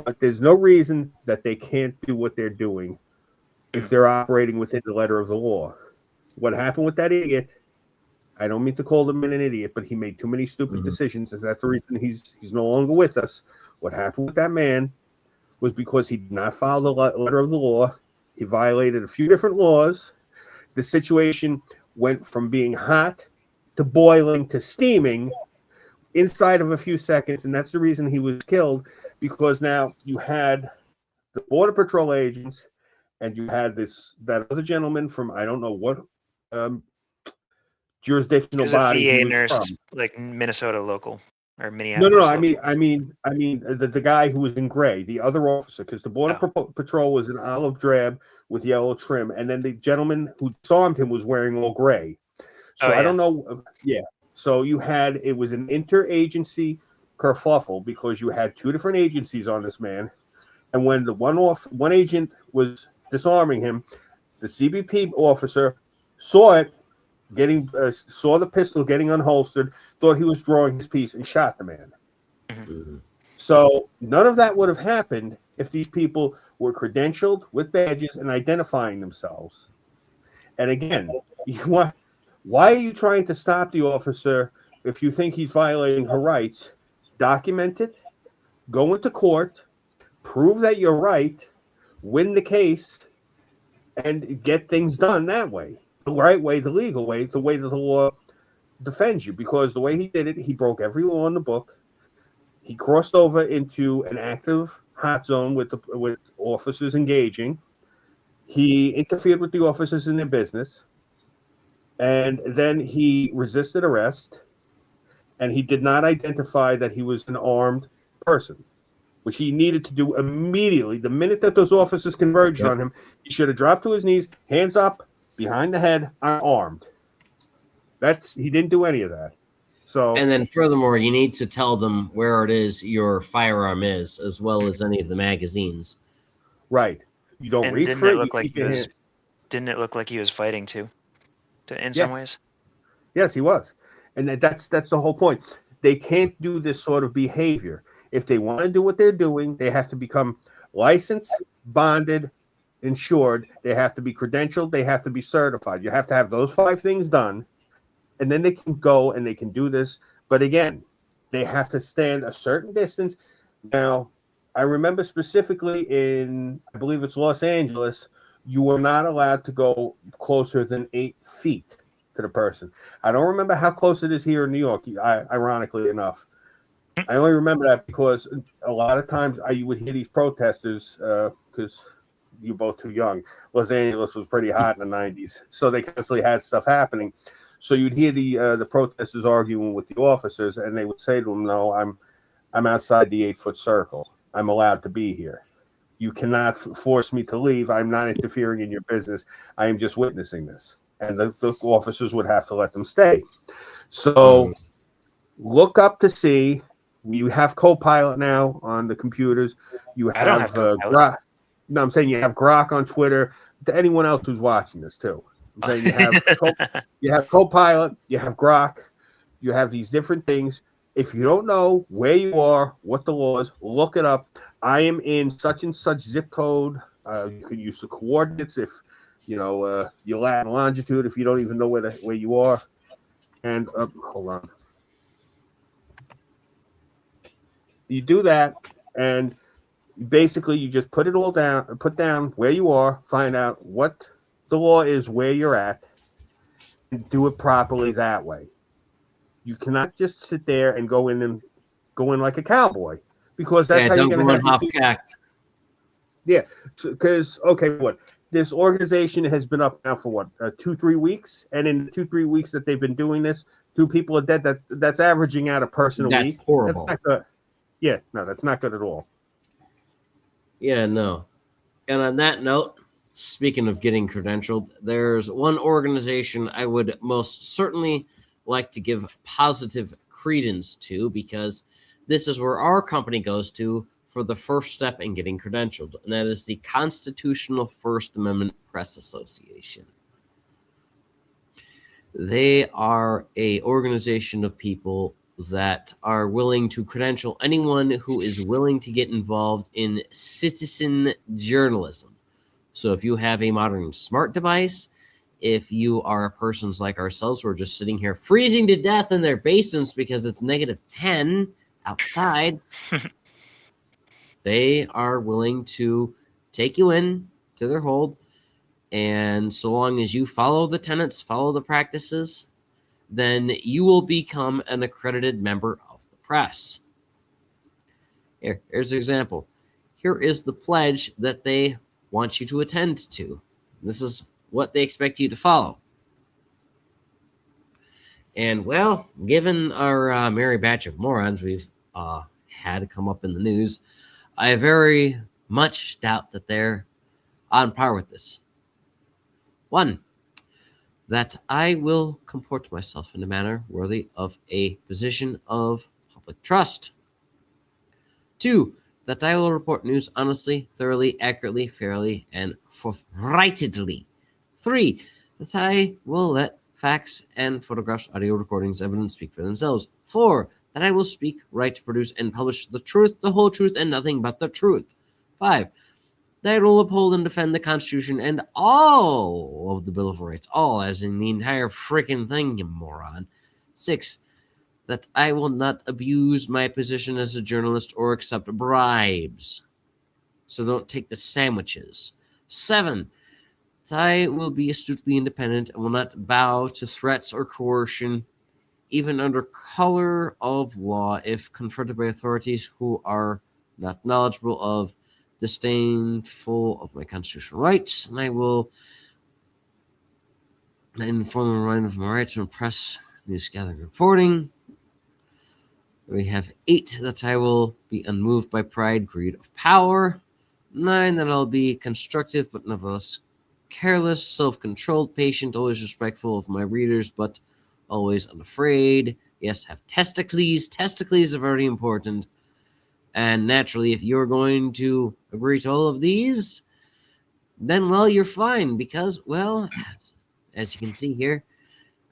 But there's no reason that they can't do what they're doing if they're operating within the letter of the law. What happened with that idiot, I don't mean to call him an idiot, but he made too many stupid decisions. Is that the reason he's no longer with us? What happened with that man was because he did not follow the letter of the law. He violated a few different laws. The situation went from being hot to boiling to steaming inside of a few seconds, and that's the reason he was killed, because now you had the Border Patrol agents and you had that other gentleman from I don't know what jurisdictional He was a body he VA was nurse, from. like Minnesota local or Minneapolis. No. local. I mean the guy who was in gray, the other officer, because the Border Patrol was in olive drab with yellow trim, and then the gentleman who disarmed him was wearing all gray. So I don't know. Yeah. So it was an interagency kerfuffle because you had two different agencies on this man, and when the one agent was disarming him, the CBP officer saw it. Saw the pistol getting unholstered, thought he was drawing his piece, and shot the man. So none of that would have happened if these people were credentialed with badges and identifying themselves. And again, why are you trying to stop the officer if you think he's violating her rights? Document it, go into court, prove that you're right, win the case, and get things done that way. The right way, the legal way, the way that the law defends you. Because the way he did it, he broke every law in the book. He crossed over into an active hot zone with officers engaging. He interfered with the officers in their business. And then he resisted arrest. And he did not identify that he was an armed person, which he needed to do immediately. The minute that those officers converged on him, he should have dropped to his knees, hands up, behind the head, I'm armed. He didn't do any of that. So, and then furthermore, you need to tell them where it is your firearm is, as well as any of the magazines. Right. You don't reach for it. Didn't it look like he was fighting too? In some ways. Yes, he was, and that's the whole point. They can't do this sort of behavior. If they want to do what they're doing, they have to become licensed, bonded, insured. They have to be credentialed. They have to be certified. You have to have those 5 things done, and then they can go and they can do this. But again, they have to stand a certain distance. Now, I remember specifically in, I believe it's Los Angeles, you were not allowed to go closer than 8 feet to the person. I don't remember how close it is here in New York, ironically enough. I only remember that because a lot of times you would hear these protesters, because you're both too young. Los Angeles was pretty hot in the 90s, so they constantly had stuff happening. So you'd hear the protesters arguing with the officers, and they would say to them, "No, I'm outside the 8-foot circle. I'm allowed to be here. You cannot force me to leave. I'm not interfering in your business. I am just witnessing this." And the officers would have to let them stay. So look up to see. You have Copilot now on the computers. You have, I don't have Copilot. No, I'm saying you have Grok on Twitter. To anyone else who's watching this too, I'm saying you have Copilot, you have Grok, you have these different things. If you don't know where you are, what the law is, look it up. I am in such and such zip code. You can use the coordinates if your lat and longitude if you don't even know where you are. And hold on. You do that, and basically you just put it all down, put down where you are, find out what the law is, where you're at, and do it properly that way. You cannot just sit there and go in like a cowboy, because that's how you're going to have to act. Yeah, because this organization has been up now for what 2-3 weeks, and in the 2-3 weeks that they've been doing this, 2 people are dead. That's averaging out a person a week. Horrible. That's not good. Yeah, no, that's not good at all. Yeah, no. And on that note, speaking of getting credentialed, there's one organization I would most certainly like to give positive credence to, because this is where our company goes to for the first step in getting credentialed, and that is the Constitutional First Amendment Press Association. They are a organization of people that are willing to credential anyone who is willing to get involved in citizen journalism. So if you have a modern smart device, if you are persons like ourselves who are just sitting here freezing to death in their basements because it's -10 outside, they are willing to take you in to their hold. And so long as you follow the tenets, follow the practices, then you will become an accredited member of the press. Here's an example. Here is the pledge that they want you to attend to. This is what they expect you to follow. And, well, given our merry batch of morons we've had come up in the news, I very much doubt that they're on par with this. 1, that I will comport myself in a manner worthy of a position of public trust. 2, that I will report news honestly, thoroughly, accurately, fairly, and forthrightedly. 3, that I will let facts and photographs, audio recordings, evidence speak for themselves. 4, that I will speak, write, produce, and publish the truth, the whole truth, and nothing but the truth. 5, that I will uphold and defend the Constitution and all of the Bill of Rights. All, as in the entire freaking thing, you moron. 6, that I will not abuse my position as a journalist or accept bribes. So don't take the sandwiches. 7, that I will be astutely independent and will not bow to threats or coercion, even under color of law, if confronted by authorities who are not knowledgeable of, disdainful of my constitutional rights, and I will inform the right of my rights to press, news gathering, reporting. We have 8, that I will be unmoved by pride, greed of power. 9, that I'll be constructive but nevertheless careless, self-controlled, patient, always respectful of my readers, but always unafraid. Yes, have testicles. Testicles are very important. And naturally, if you're going to agree to all of these, then, well, you're fine because, well, as you can see here,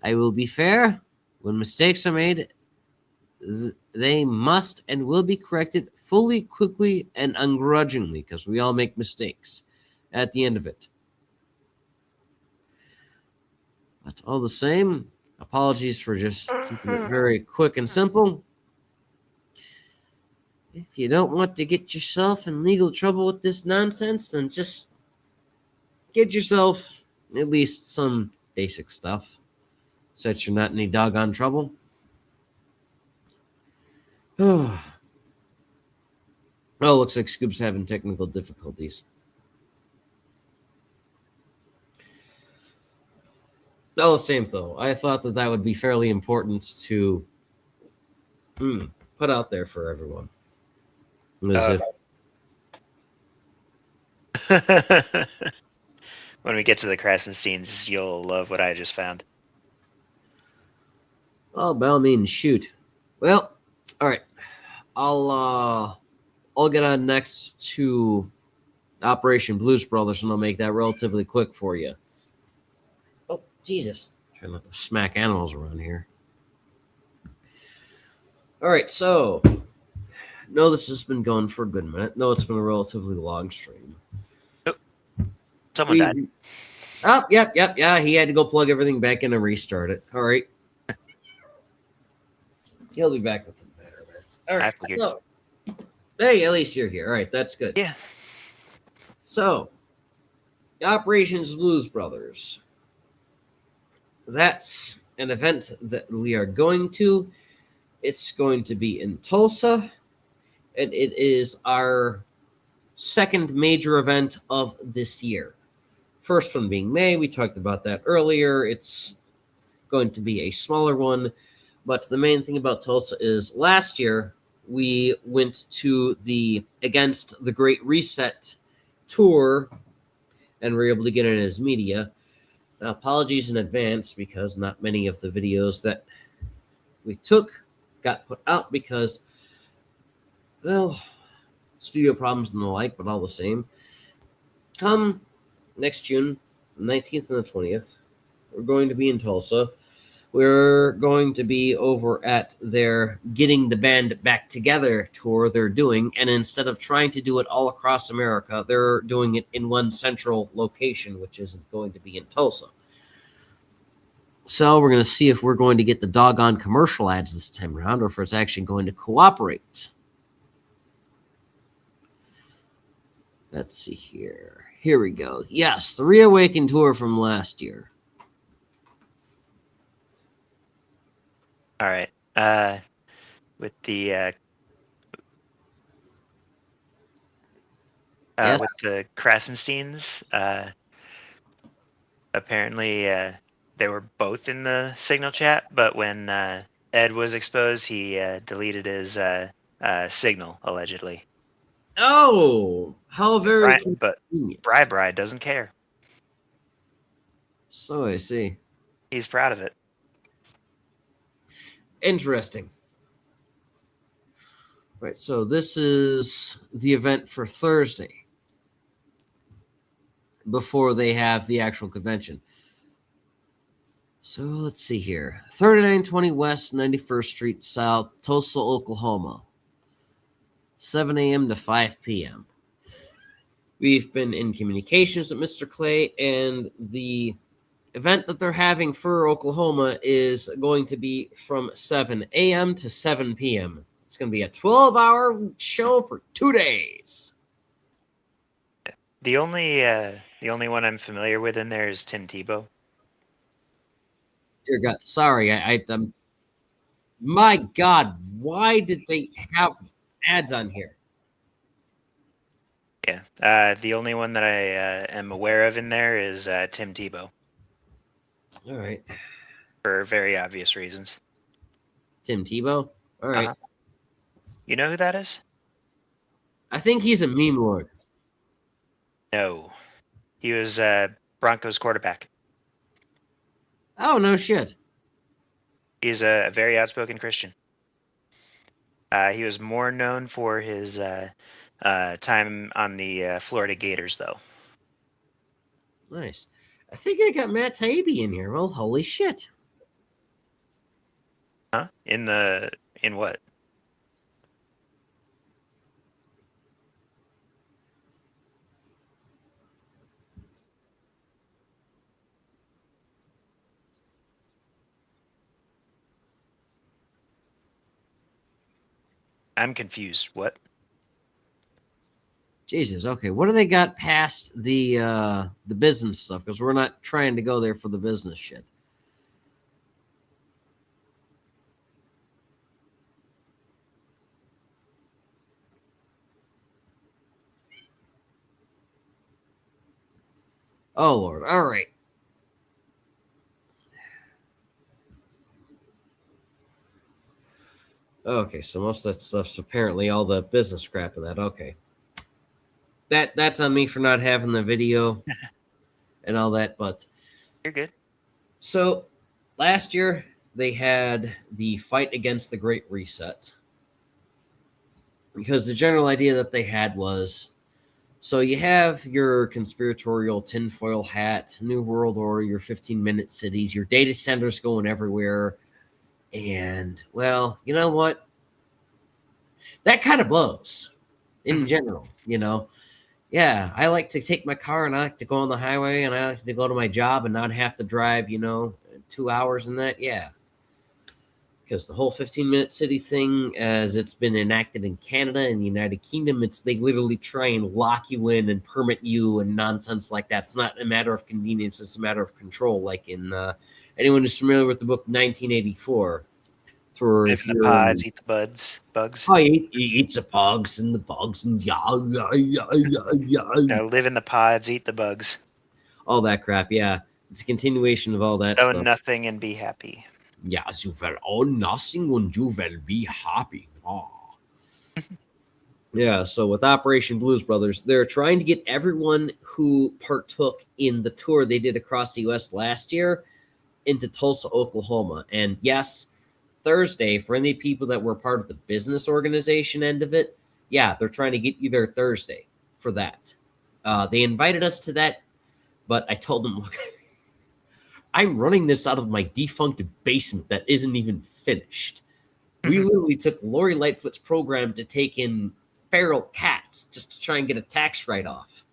I will be fair. When mistakes are made, they must and will be corrected fully, quickly, and ungrudgingly, because we all make mistakes at the end of it. But all the same, apologies for just keeping it very quick and simple. If you don't want to get yourself in legal trouble with this nonsense, then just get yourself at least some basic stuff so that you're not in any doggone trouble. Oh, looks like Scoop's having technical difficulties. All the same, though, I thought that would be fairly important to put out there for everyone. When we get to the Krasensteins, you'll love what I just found. Oh, by all means, shoot. Well, all right. I'll get on next to Operation Blues Brothers, and I'll make that relatively quick for you. Oh, Jesus. Trying not to smack animals around here. All right, so no, this has been going for a good minute. No, it's been a relatively long stream. Someone died. Oh, yep. Yeah, he had to go plug everything back in and restart it. All right. He'll be back within a matter of minutes. All right. So, hey, at least you're here. All right, that's good. Yeah. So, Operations Blues Brothers. That's an event that we are going to. It's going to be in Tulsa, and it is our second major event of this year. First one being May. We talked about that earlier. It's going to be a smaller one, but the main thing about Tulsa is last year we went to the Against the Great Reset tour and were able to get it as media. Now, apologies in advance because not many of the videos that we took got put out because, well, studio problems and the like, but all the same. Come next June, the 19th and the 20th, we're going to be in Tulsa. we're going to be over at their Getting the Band Back Together tour they're doing. And instead of trying to do it all across America, they're doing it in one central location, which is going to be in Tulsa. So we're going to see if we're going to get the doggone commercial ads this time around, or if it's actually going to cooperate. Let's see here. Here we go. Yes, the Reawaken tour from last year. All right. With the Yes. with the Krasensteins, apparently they were both in the signal chat, but when Ed was exposed, he deleted his signal allegedly. Oh, how very But convenient. Bri doesn't care. So I see. He's proud of it. Interesting. Right, so this is the event for Thursday before they have the actual convention. So let's see here. 3920 West, 91st Street South, Tulsa, Oklahoma. 7 a.m. to 5 p.m. We've been in communications with Mr. Clay, and the event that they're having for Oklahoma is going to be from 7 a.m. to 7 p.m. It's going to be a 12-hour show for 2 days. The only one I'm familiar with in there is Tim Tebow. Dear God, sorry, I'm. My God, why did they have ads on here? Yeah, the only one that I am aware of in there is Tim Tebow. All right, for very obvious reasons. Tim Tebow. All right, You know who that is? I think he's a meme lord. No, he was Broncos quarterback. Oh no shit. He's a very outspoken Christian. He was more known for his time on the Florida Gators, though. Nice. I think I got Matt Taibbi in here. Well, holy shit. Huh? In what? I'm confused. What? Jesus. Okay, what do they got past the business stuff? Because we're not trying to go there for the business shit. Oh Lord. All right. Okay, so most of that stuff's apparently all the business crap of that. Okay. That's on me for not having the video and all that, but You're good. so last year they had the fight against the Great Reset. Because the general idea that they had was, so you have your conspiratorial tinfoil hat, New World Order, your 15-minute cities, your data centers going everywhere. And, well, you know what? That kind of blows in general, you know? Yeah, I like to take my car and I like to go on the highway and I like to go to my job and not have to drive, 2 hours and that. Yeah. Because the whole 15-minute city thing, as it's been enacted in Canada and the United Kingdom, they literally try and lock you in and permit you and nonsense like that. It's not a matter of convenience; it's a matter of control. Like in anyone who's familiar with the book 1984, where Live in the pods, eat the bugs. Oh, he eats the bugs and the bugs and yeah. No, live in the pods, eat the bugs. All that crap. Yeah, it's a continuation of all that Know stuff. nothing and be happy. Yes, you will own nothing and you will be happy. Oh. Yeah, so with Operation Blues Brothers, they're trying to get everyone who partook in the tour they did across the U.S. last year into Tulsa, Oklahoma. And yes, Thursday, for any people that were part of the business organization end of it, yeah, they're trying to get you there Thursday for that. They invited us to that, but I told them, look, I'm running this out of my defunct basement that isn't even finished. We literally took Lori Lightfoot's program to take in feral cats just to try and get a tax write-off.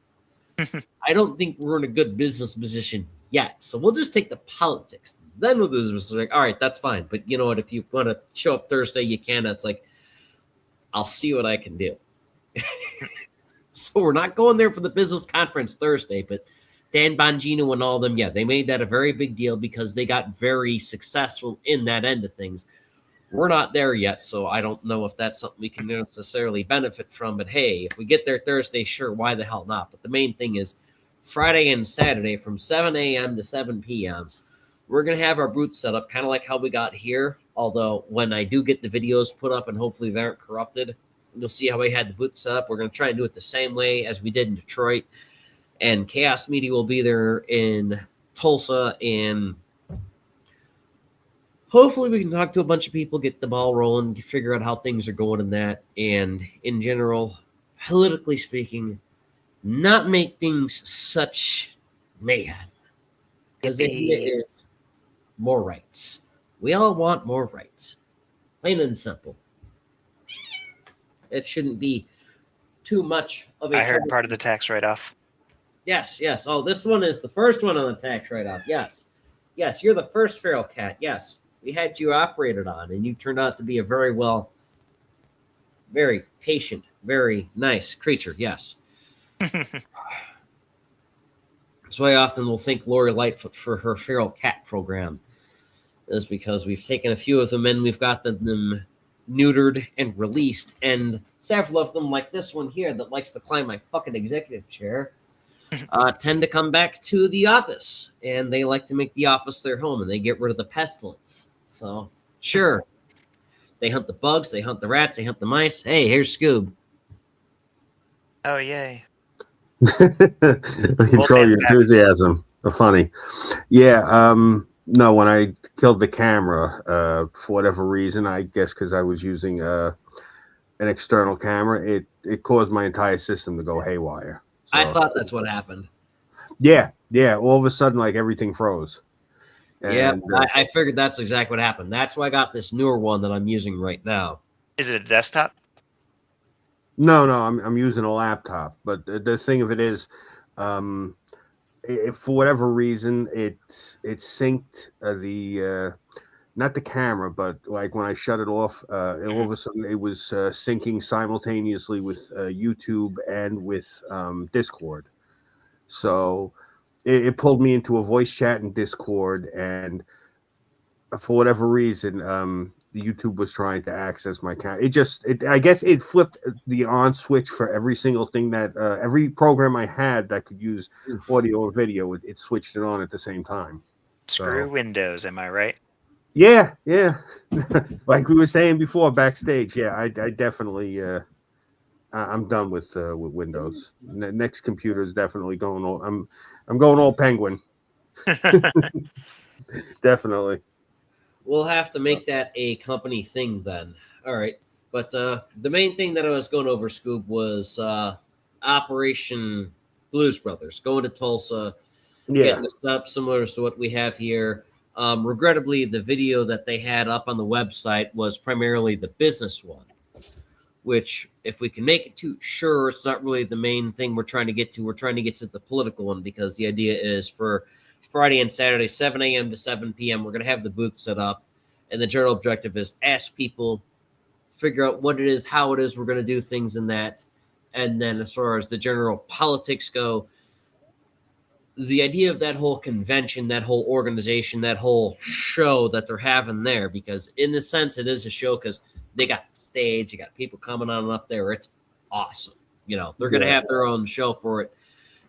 I don't think we're in a good business position yet, so we'll just take the politics. Then we'll do this. Like, all right, that's fine. But you know what? If you want to show up Thursday, you can. It's like, I'll see what I can do. So we're not going there for the business conference Thursday, but Dan Bongino and all of them, yeah, they made that a very big deal because they got very successful in that end of things. We're not there yet, so I don't know if that's something we can necessarily benefit from. But hey, if we get there Thursday, sure, why the hell not? But the main thing is Friday and Saturday from 7 a.m. to 7 p.m., we're going to have our booth set up kind of like how we got here. Although when I do get the videos put up and hopefully they aren't corrupted, you'll see how we had the booth set up. We're going to try and do it the same way as we did in Detroit. And Chaos Media will be there in Tulsa, and hopefully we can talk to a bunch of people, get the ball rolling, figure out how things are going in that, and in general, politically speaking, not make things such mayhem. Because it is more rights. We all want more rights. Plain and simple. It shouldn't be too much of a... I heard part of the tax write-off. Yes, yes. Oh, this one is the first one on the tax write-off. Yes. Yes, you're the first feral cat. Yes. We had you operated on, and you turned out to be a very patient, very nice creature. Yes. That's why I often will thank Lori Lightfoot for her feral cat program, is because we've taken a few of them and we've got them neutered and released, and several of them, like this one here that likes to climb my fucking executive chair, tend to come back to the office, and they like to make the office their home, and they get rid of the pestilence. So, sure. They hunt the bugs, they hunt the rats, they hunt the mice. Hey, here's Scoob. Oh, yay. Control your enthusiasm. Funny. Yeah, no, when I killed the camera, for whatever reason, I guess because I was using an external camera, it caused my entire system to go haywire. So, I thought that's what happened. Yeah. All of a sudden, like, everything froze. Yeah, I figured that's exactly what happened. That's why I got this newer one that I'm using right now. Is it a desktop? No, I'm using a laptop. But the thing of it is, if for whatever reason it synced the not the camera, but like when I shut it off, all of a sudden it was syncing simultaneously with YouTube and with Discord. So it pulled me into a voice chat in Discord, and for whatever reason, YouTube was trying to access my camera. I guess it flipped the on switch for every single thing that every program I had that could use audio or video. It switched it on at the same time. Screw Windows, am I right? Yeah. Like we were saying before backstage. Yeah, I definitely. I'm done with Windows. Next computer is definitely going all. I'm going all Penguin. Definitely. We'll have to make that a company thing then. All right. But the main thing that I was going over, Scoob, was Operation Blues Brothers, going to Tulsa, getting us up similar to what we have here. Regrettably, the video that they had up on the website was primarily the business one, which if we can make it to, sure, it's not really the main thing we're trying to get to. We're trying to get to the political one because the idea is for Friday and Saturday, 7 a.m. to 7 p.m., we're going to have the booth set up. And the general objective is ask people, figure out what it is, how it is we're going to do things in that. And then as far as the general politics go, the idea of that whole convention, that whole organization, that whole show that they're having there, because in a sense it is a show because they got stage, you got people coming on up there. It's awesome. You know, they're going to have their own show for it.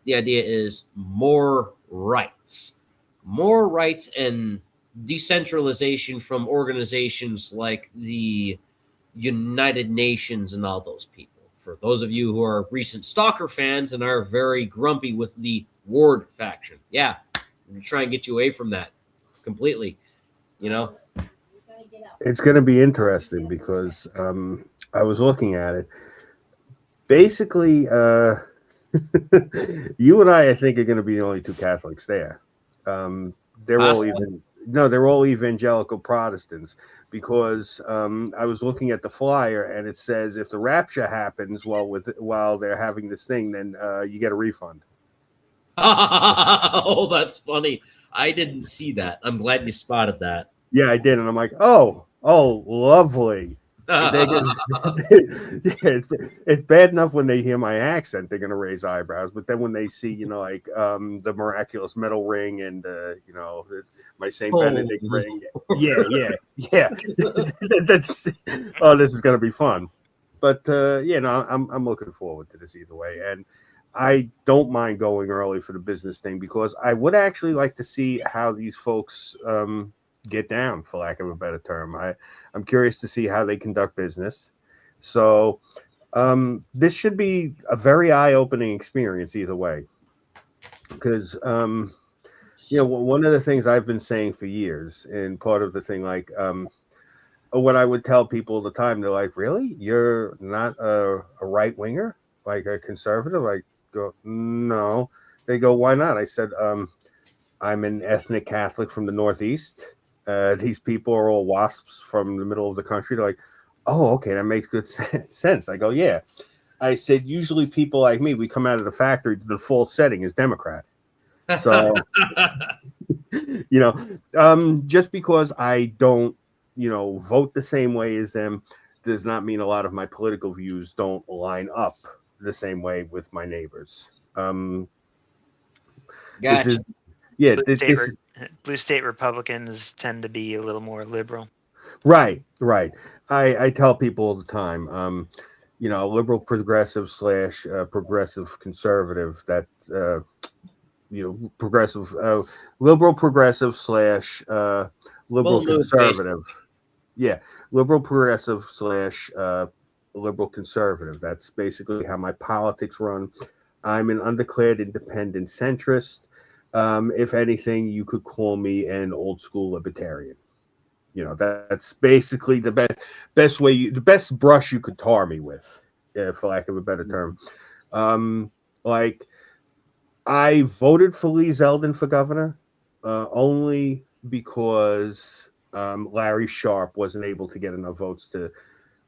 The idea is more rights and decentralization from organizations like the United Nations and all those people. For those of you who are recent Stalker fans and are very grumpy with the Ward faction, yeah, I'm going to try and get you away from that completely, you know. It's going to be interesting because I was looking at it. Basically, you and I think, are going to be the only two Catholics there. they're all Possibly. they're all evangelical Protestants, because I was looking at the flyer and it says if the rapture happens while they're having this thing, then you get a refund. Oh, that's funny. I didn't see that. I'm glad you spotted that. Yeah, I did, and I'm like, oh, lovely. They're gonna, it's bad enough when they hear my accent, they're gonna raise eyebrows. But then when they see, like the miraculous metal ring and my Saint Benedict ring, yeah. That's this is gonna be fun. But I'm looking forward to this either way, and I don't mind going early for the business thing because I would actually like to see how these folks get down, for lack of a better term. I'm curious to see how they conduct business. So this should be a very eye-opening experience either way. Because one of the things I've been saying for years, and part of the thing, like what I would tell people all the time, they're like, "Really? You're not a right winger, like a conservative?" I go, "No." They go, "Why not?" I said, "I'm an ethnic Catholic from the Northeast. These people are all WASPs from the middle of the country." They're like, "Oh, okay, that makes good sense." I go, "Yeah." I said, "Usually people like me, we come out of the factory, the default setting is Democrat." So, just because I don't, vote the same way as them does not mean a lot of my political views don't line up the same way with my neighbors. Gotcha. This is, Blue state Republicans tend to be a little more liberal. Right. I tell people all the time, liberal progressive / progressive conservative. That progressive, liberal progressive / liberal conservative. Yeah, liberal progressive / liberal conservative. That's basically how my politics run. I'm an undeclared independent centrist. If anything, you could call me an old school libertarian. That's basically the best way, the best brush you could tar me with, for lack of a better term. Like, I voted for Lee Zeldin for governor only because Larry Sharp wasn't able to get enough votes to,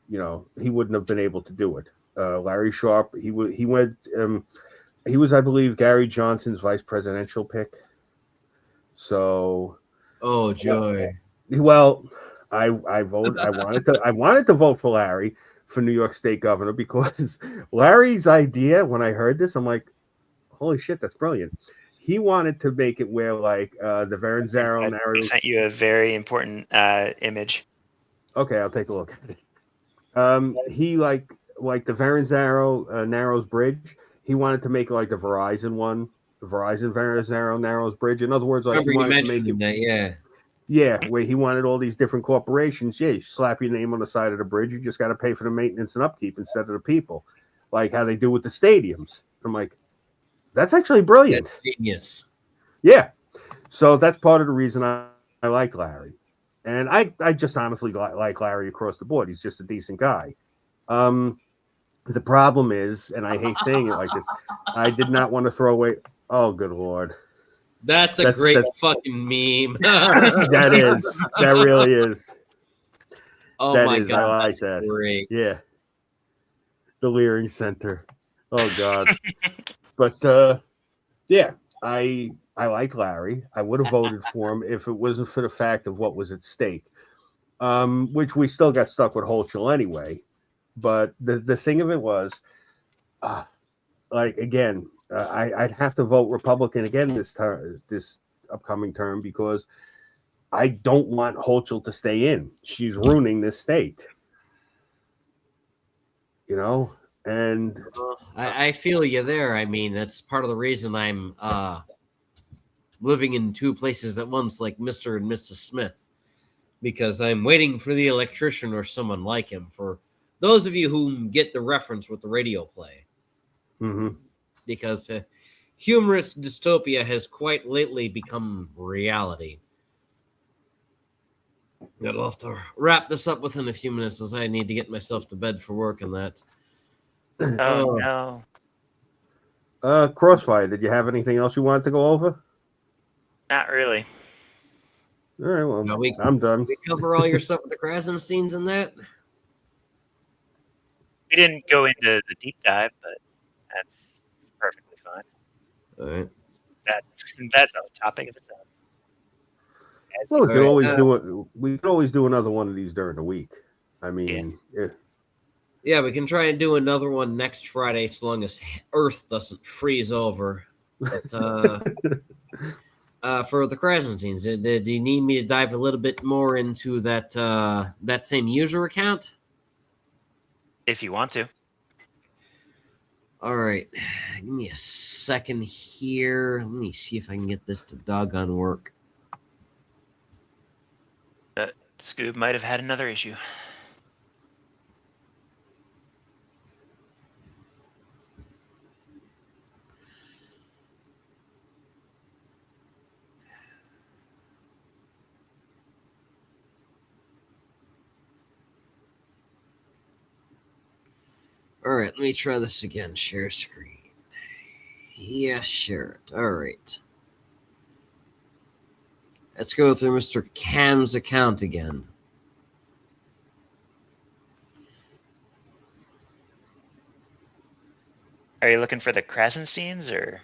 he wouldn't have been able to do it. Larry Sharp, he was, I believe, Gary Johnson's vice presidential pick. So, oh joy. Well, I voted. I wanted to vote for Larry for New York State governor because Larry's idea. When I heard this, I'm like, "Holy shit, that's brilliant!" He wanted to make it where, like, the Verrazano narrows. He sent you a very important image. Okay, I'll take a look at it. He like the Verrazano Narrows Bridge. He wanted to make like the Verizon one, the Verizon Verrazano Narrows Bridge. In other words, like, he wanted to make it. Yeah. Yeah, where he wanted all these different corporations. Yeah, you slap your name on the side of the bridge. You just got to pay for the maintenance and upkeep instead of the people, like how they do with the stadiums. I'm like, that's actually brilliant. That's genius. Yeah. So that's part of the reason I like Larry. And I just honestly like Larry across the board. He's just a decent guy. The problem is, and I hate saying it like this, I did not want to throw away. Oh, good Lord. That's great fucking meme. That is. That really is. Oh that my is, God. I like that. Great. Yeah. The Leering Center. Oh God. But yeah, I like Larry. I would have voted for him if it wasn't for the fact of what was at stake. Which we still got stuck with Hochul anyway. But the thing of it was, like, again, I'd have to vote Republican again this upcoming term because I don't want Hochul to stay in. She's ruining this state. And I feel you there. I mean, that's part of the reason I'm living in two places at once, like Mr. and Mrs. Smith, because I'm waiting for the electrician or someone like him. For those of you who get the reference with the radio play. Mm-hmm. Because humorous dystopia has quite lately become reality. I'll have to wrap this up within a few minutes as I need to get myself to bed for work and that. Oh, no. Crossfire, did you have anything else you wanted to go over? Not really. All right, well, Now I'm done. we cover all your stuff with the Krasensteins and that. We didn't go into the deep dive, but that's perfectly fine. All right. That's not a topic of its own. Well, we could right, always do it. We could always do another one of these during the week. I mean, Yeah, we can try and do another one next Friday, so long as Earth doesn't freeze over. But for the Krasensteins, do you need me to dive a little bit more into that that same user account? If you want to. All right, give me a second here. Let me see if I can get this to doggone work. Scoob might have had another issue. All right, let me try this again. Share screen. Yeah, share it. All right. Let's go through Mr. Cam's account again. Are you looking for the Krasensteins or?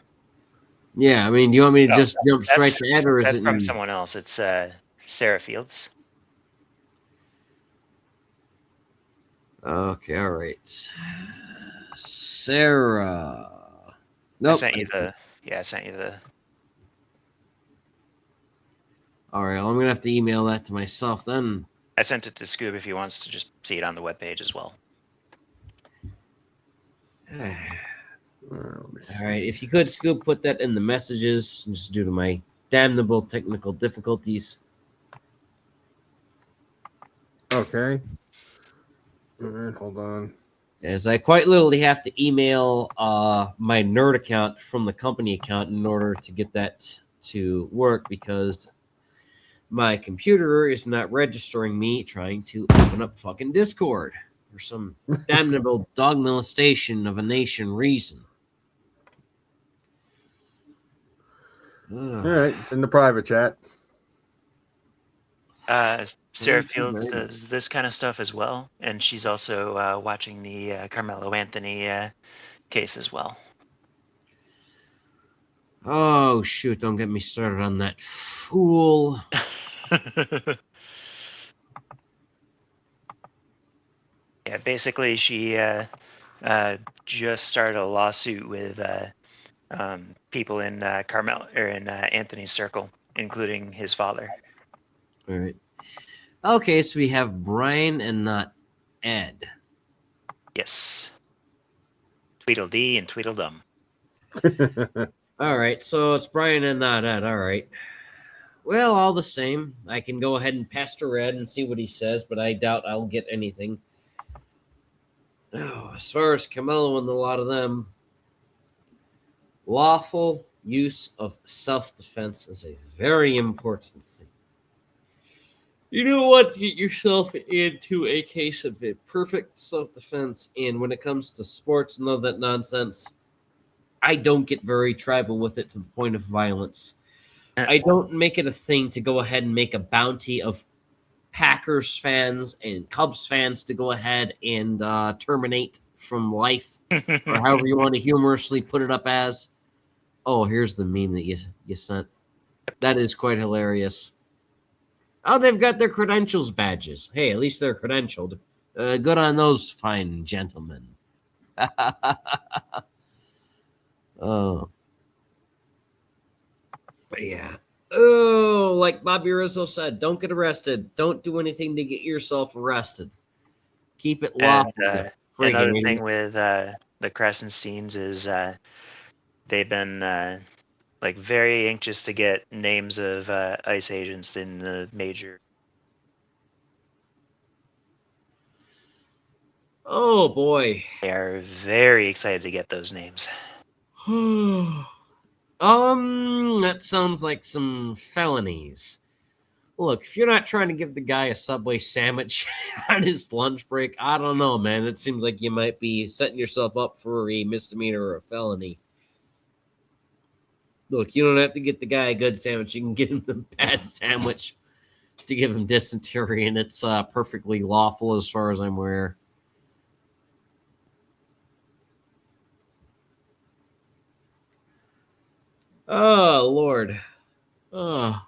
Yeah, I mean, do you want me to Oh, just jump straight to Ed, or is That's it from someone else. It's Sarah Fields. Okay, all right. Sarah. Nope. I sent you the. All right, well, I'm gonna have to email that to myself then. I sent it to Scoob if he wants to just see it on the webpage as well. All right, if you could, Scoop, put that in the messages, just due to my damnable technical difficulties. okay. All right, hold on. As I quite literally have to email my nerd account from the company account in order to get that to work, because my computer is not registering me trying to open up fucking Discord for some damnable dog molestation of a nation reason. All right, it's in the private chat. Sarah Thank you Fields very much. does this kind of stuff as well, and she's also watching the Carmelo Anthony case as well. Oh, shoot, don't get me started on that fool. Yeah, basically, she just started a lawsuit with people in Carmel or in Anthony's circle, including his father. All right. Okay, so we have Brian and not Ed. Yes. Tweedledee and Tweedledum. All right, so it's Brian and not Ed. All right. Well, all the same, I can go ahead and pester Ed and see what he says, but I doubt I'll get anything. Oh, as far as Camelo and a lot of them, lawful use of self-defense is a very important thing. You don't want to get yourself into a case of a perfect self-defense, and when it comes to sports and all that nonsense, I don't get very tribal with it to the point of violence. I don't make it a thing to go ahead and make a bounty of Packers fans and Cubs fans to go ahead and terminate from life, or however you want to humorously put it up as. Oh, here's the meme that you sent. That is quite hilarious. Oh, they've got their credentials badges. Hey, at least they're credentialed. Good on those fine gentlemen. Oh. But yeah. Oh, like Bobby Rizzo said, don't get arrested. Don't do anything to get yourself arrested. Keep it locked. Another thing with the Krasensteins is they've been like very anxious to get names of ICE agents in the major. Oh boy. They are very excited to get those names. That sounds like some felonies. Look, if you're not trying to give the guy a Subway sandwich on his lunch break, I don't know, man. It seems like you might be setting yourself up for a misdemeanor or a felony. Look, you don't have to get the guy a good sandwich. You can get him a bad sandwich. to give him dysentery, and it's perfectly lawful as far as I'm aware. Oh, Lord. Oh.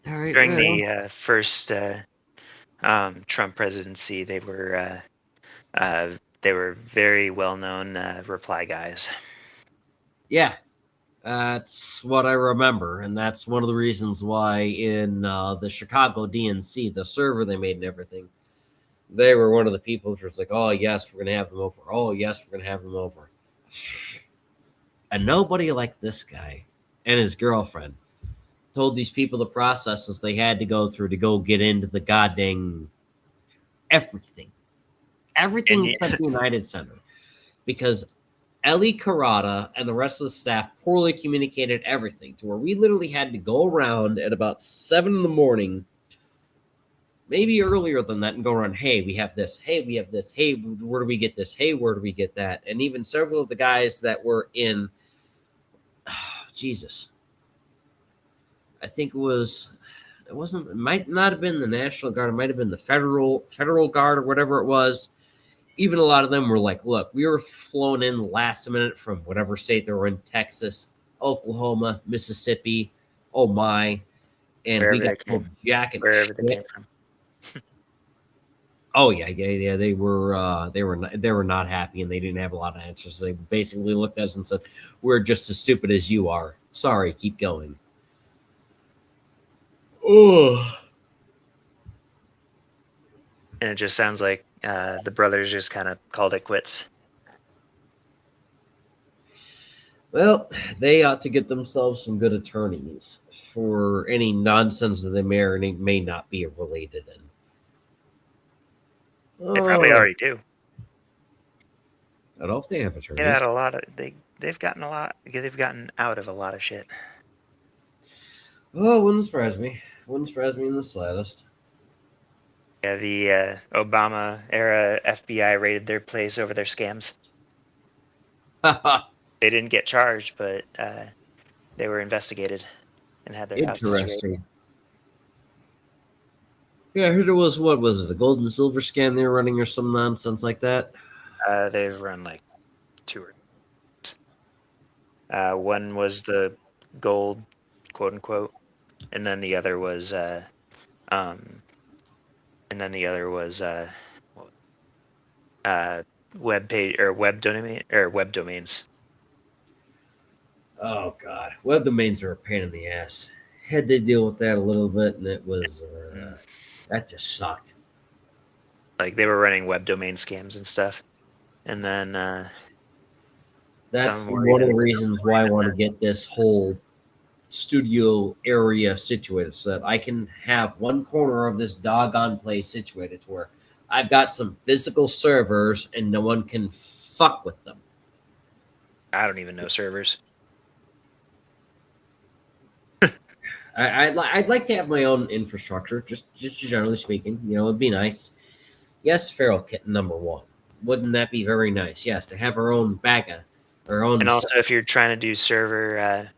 All right, During well. the first Trump presidency, they were very well-known reply guys. Yeah, that's what I remember, and that's one of the reasons why in the Chicago DNC, the server they made and everything, they were one of the people who was like, oh, yes, we're going to have them over. Oh, yes, we're going to have them over. And nobody like this guy and his girlfriend told these people the processes they had to go through to go get into the goddamn everything. Everything except the United Center. Because Ellie Carrata and the rest of the staff poorly communicated everything to where we literally had to go around at about 7 in the morning, maybe earlier than that, and go around, hey, we have this. Hey, we have this. Hey, where do we get this? Hey, where do we get that? And even several of the guys that were in, Jesus, I think it might not have been the National Guard. It might have been the Federal Guard or whatever it was. Even a lot of them were like, look, we were flown in last minute from whatever state they were in, Texas, Oklahoma, Mississippi, oh my. And Wherever we got told jacket wherever they came from. Oh yeah. They were not happy, and they didn't have a lot of answers. They basically looked at us and said, we're just as stupid as you are. Sorry, keep going. Oh. And it just sounds like the brothers just kind of called it quits. Well, they ought to get themselves some good attorneys for any nonsense that they may or may not be related in. They probably already do. I don't know if they have attorneys. Get out a lot of they've gotten out of a lot of shit. Oh, wouldn't surprise me. Wouldn't surprise me in the slightest. Yeah, the Obama era FBI raided their place over their scams. They didn't get charged, but they were investigated and had their houses raided. Interesting. Yeah, I heard it was, what was it, a gold and silver scam they were running or some nonsense like that? They've run like 2 or 3. One was the gold, quote unquote, and then the other was web page or web domains. Oh god, web domains are a pain in the ass. Had to deal with that a little bit, and it was that just sucked. Like they were running web domain scams and stuff, and then that's one of the reasons why I want to get this whole studio area situated so that I can have one corner of this doggone place situated to where I've got some physical servers and no one can fuck with them. I don't even know servers. I'd like to have my own infrastructure, just generally speaking. You know, it'd be nice. Yes, Feral Kitten #1. Wouldn't that be very nice? Yes, to have our own backup, our own. And also, if you're trying to do server, a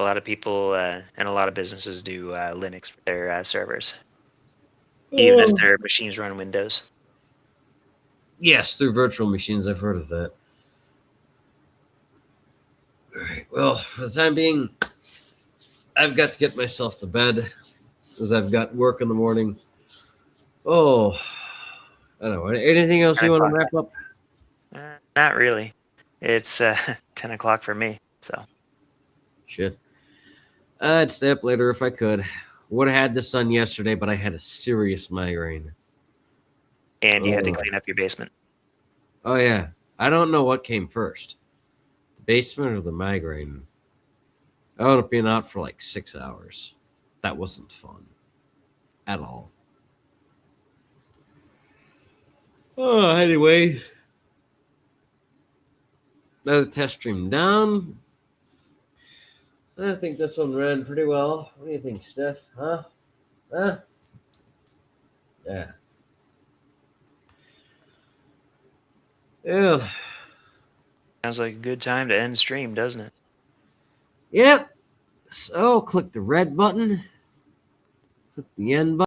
lot of people and a lot of businesses do Linux for their servers, even if their machines run Windows. Yes, through virtual machines. I've heard of that. All right. Well, for the time being, I've got to get myself to bed because I've got work in the morning. Oh, I don't know. Anything else you want to wrap up? Not really. It's 10 o'clock for me, so. Shit. I'd stay up later if I could. Would have had this done yesterday, but I had a serious migraine. And you had to clean up your basement. Oh, yeah. I don't know what came first. The basement or the migraine? I would have been out for like 6 hours. That wasn't fun. At all. Oh, anyway. Another test stream down. I think this one ran pretty well. What do you think, Steph? Huh? Yeah. Yeah. Sounds like a good time to end stream, doesn't it? Yep. So click the red button. Click the end button.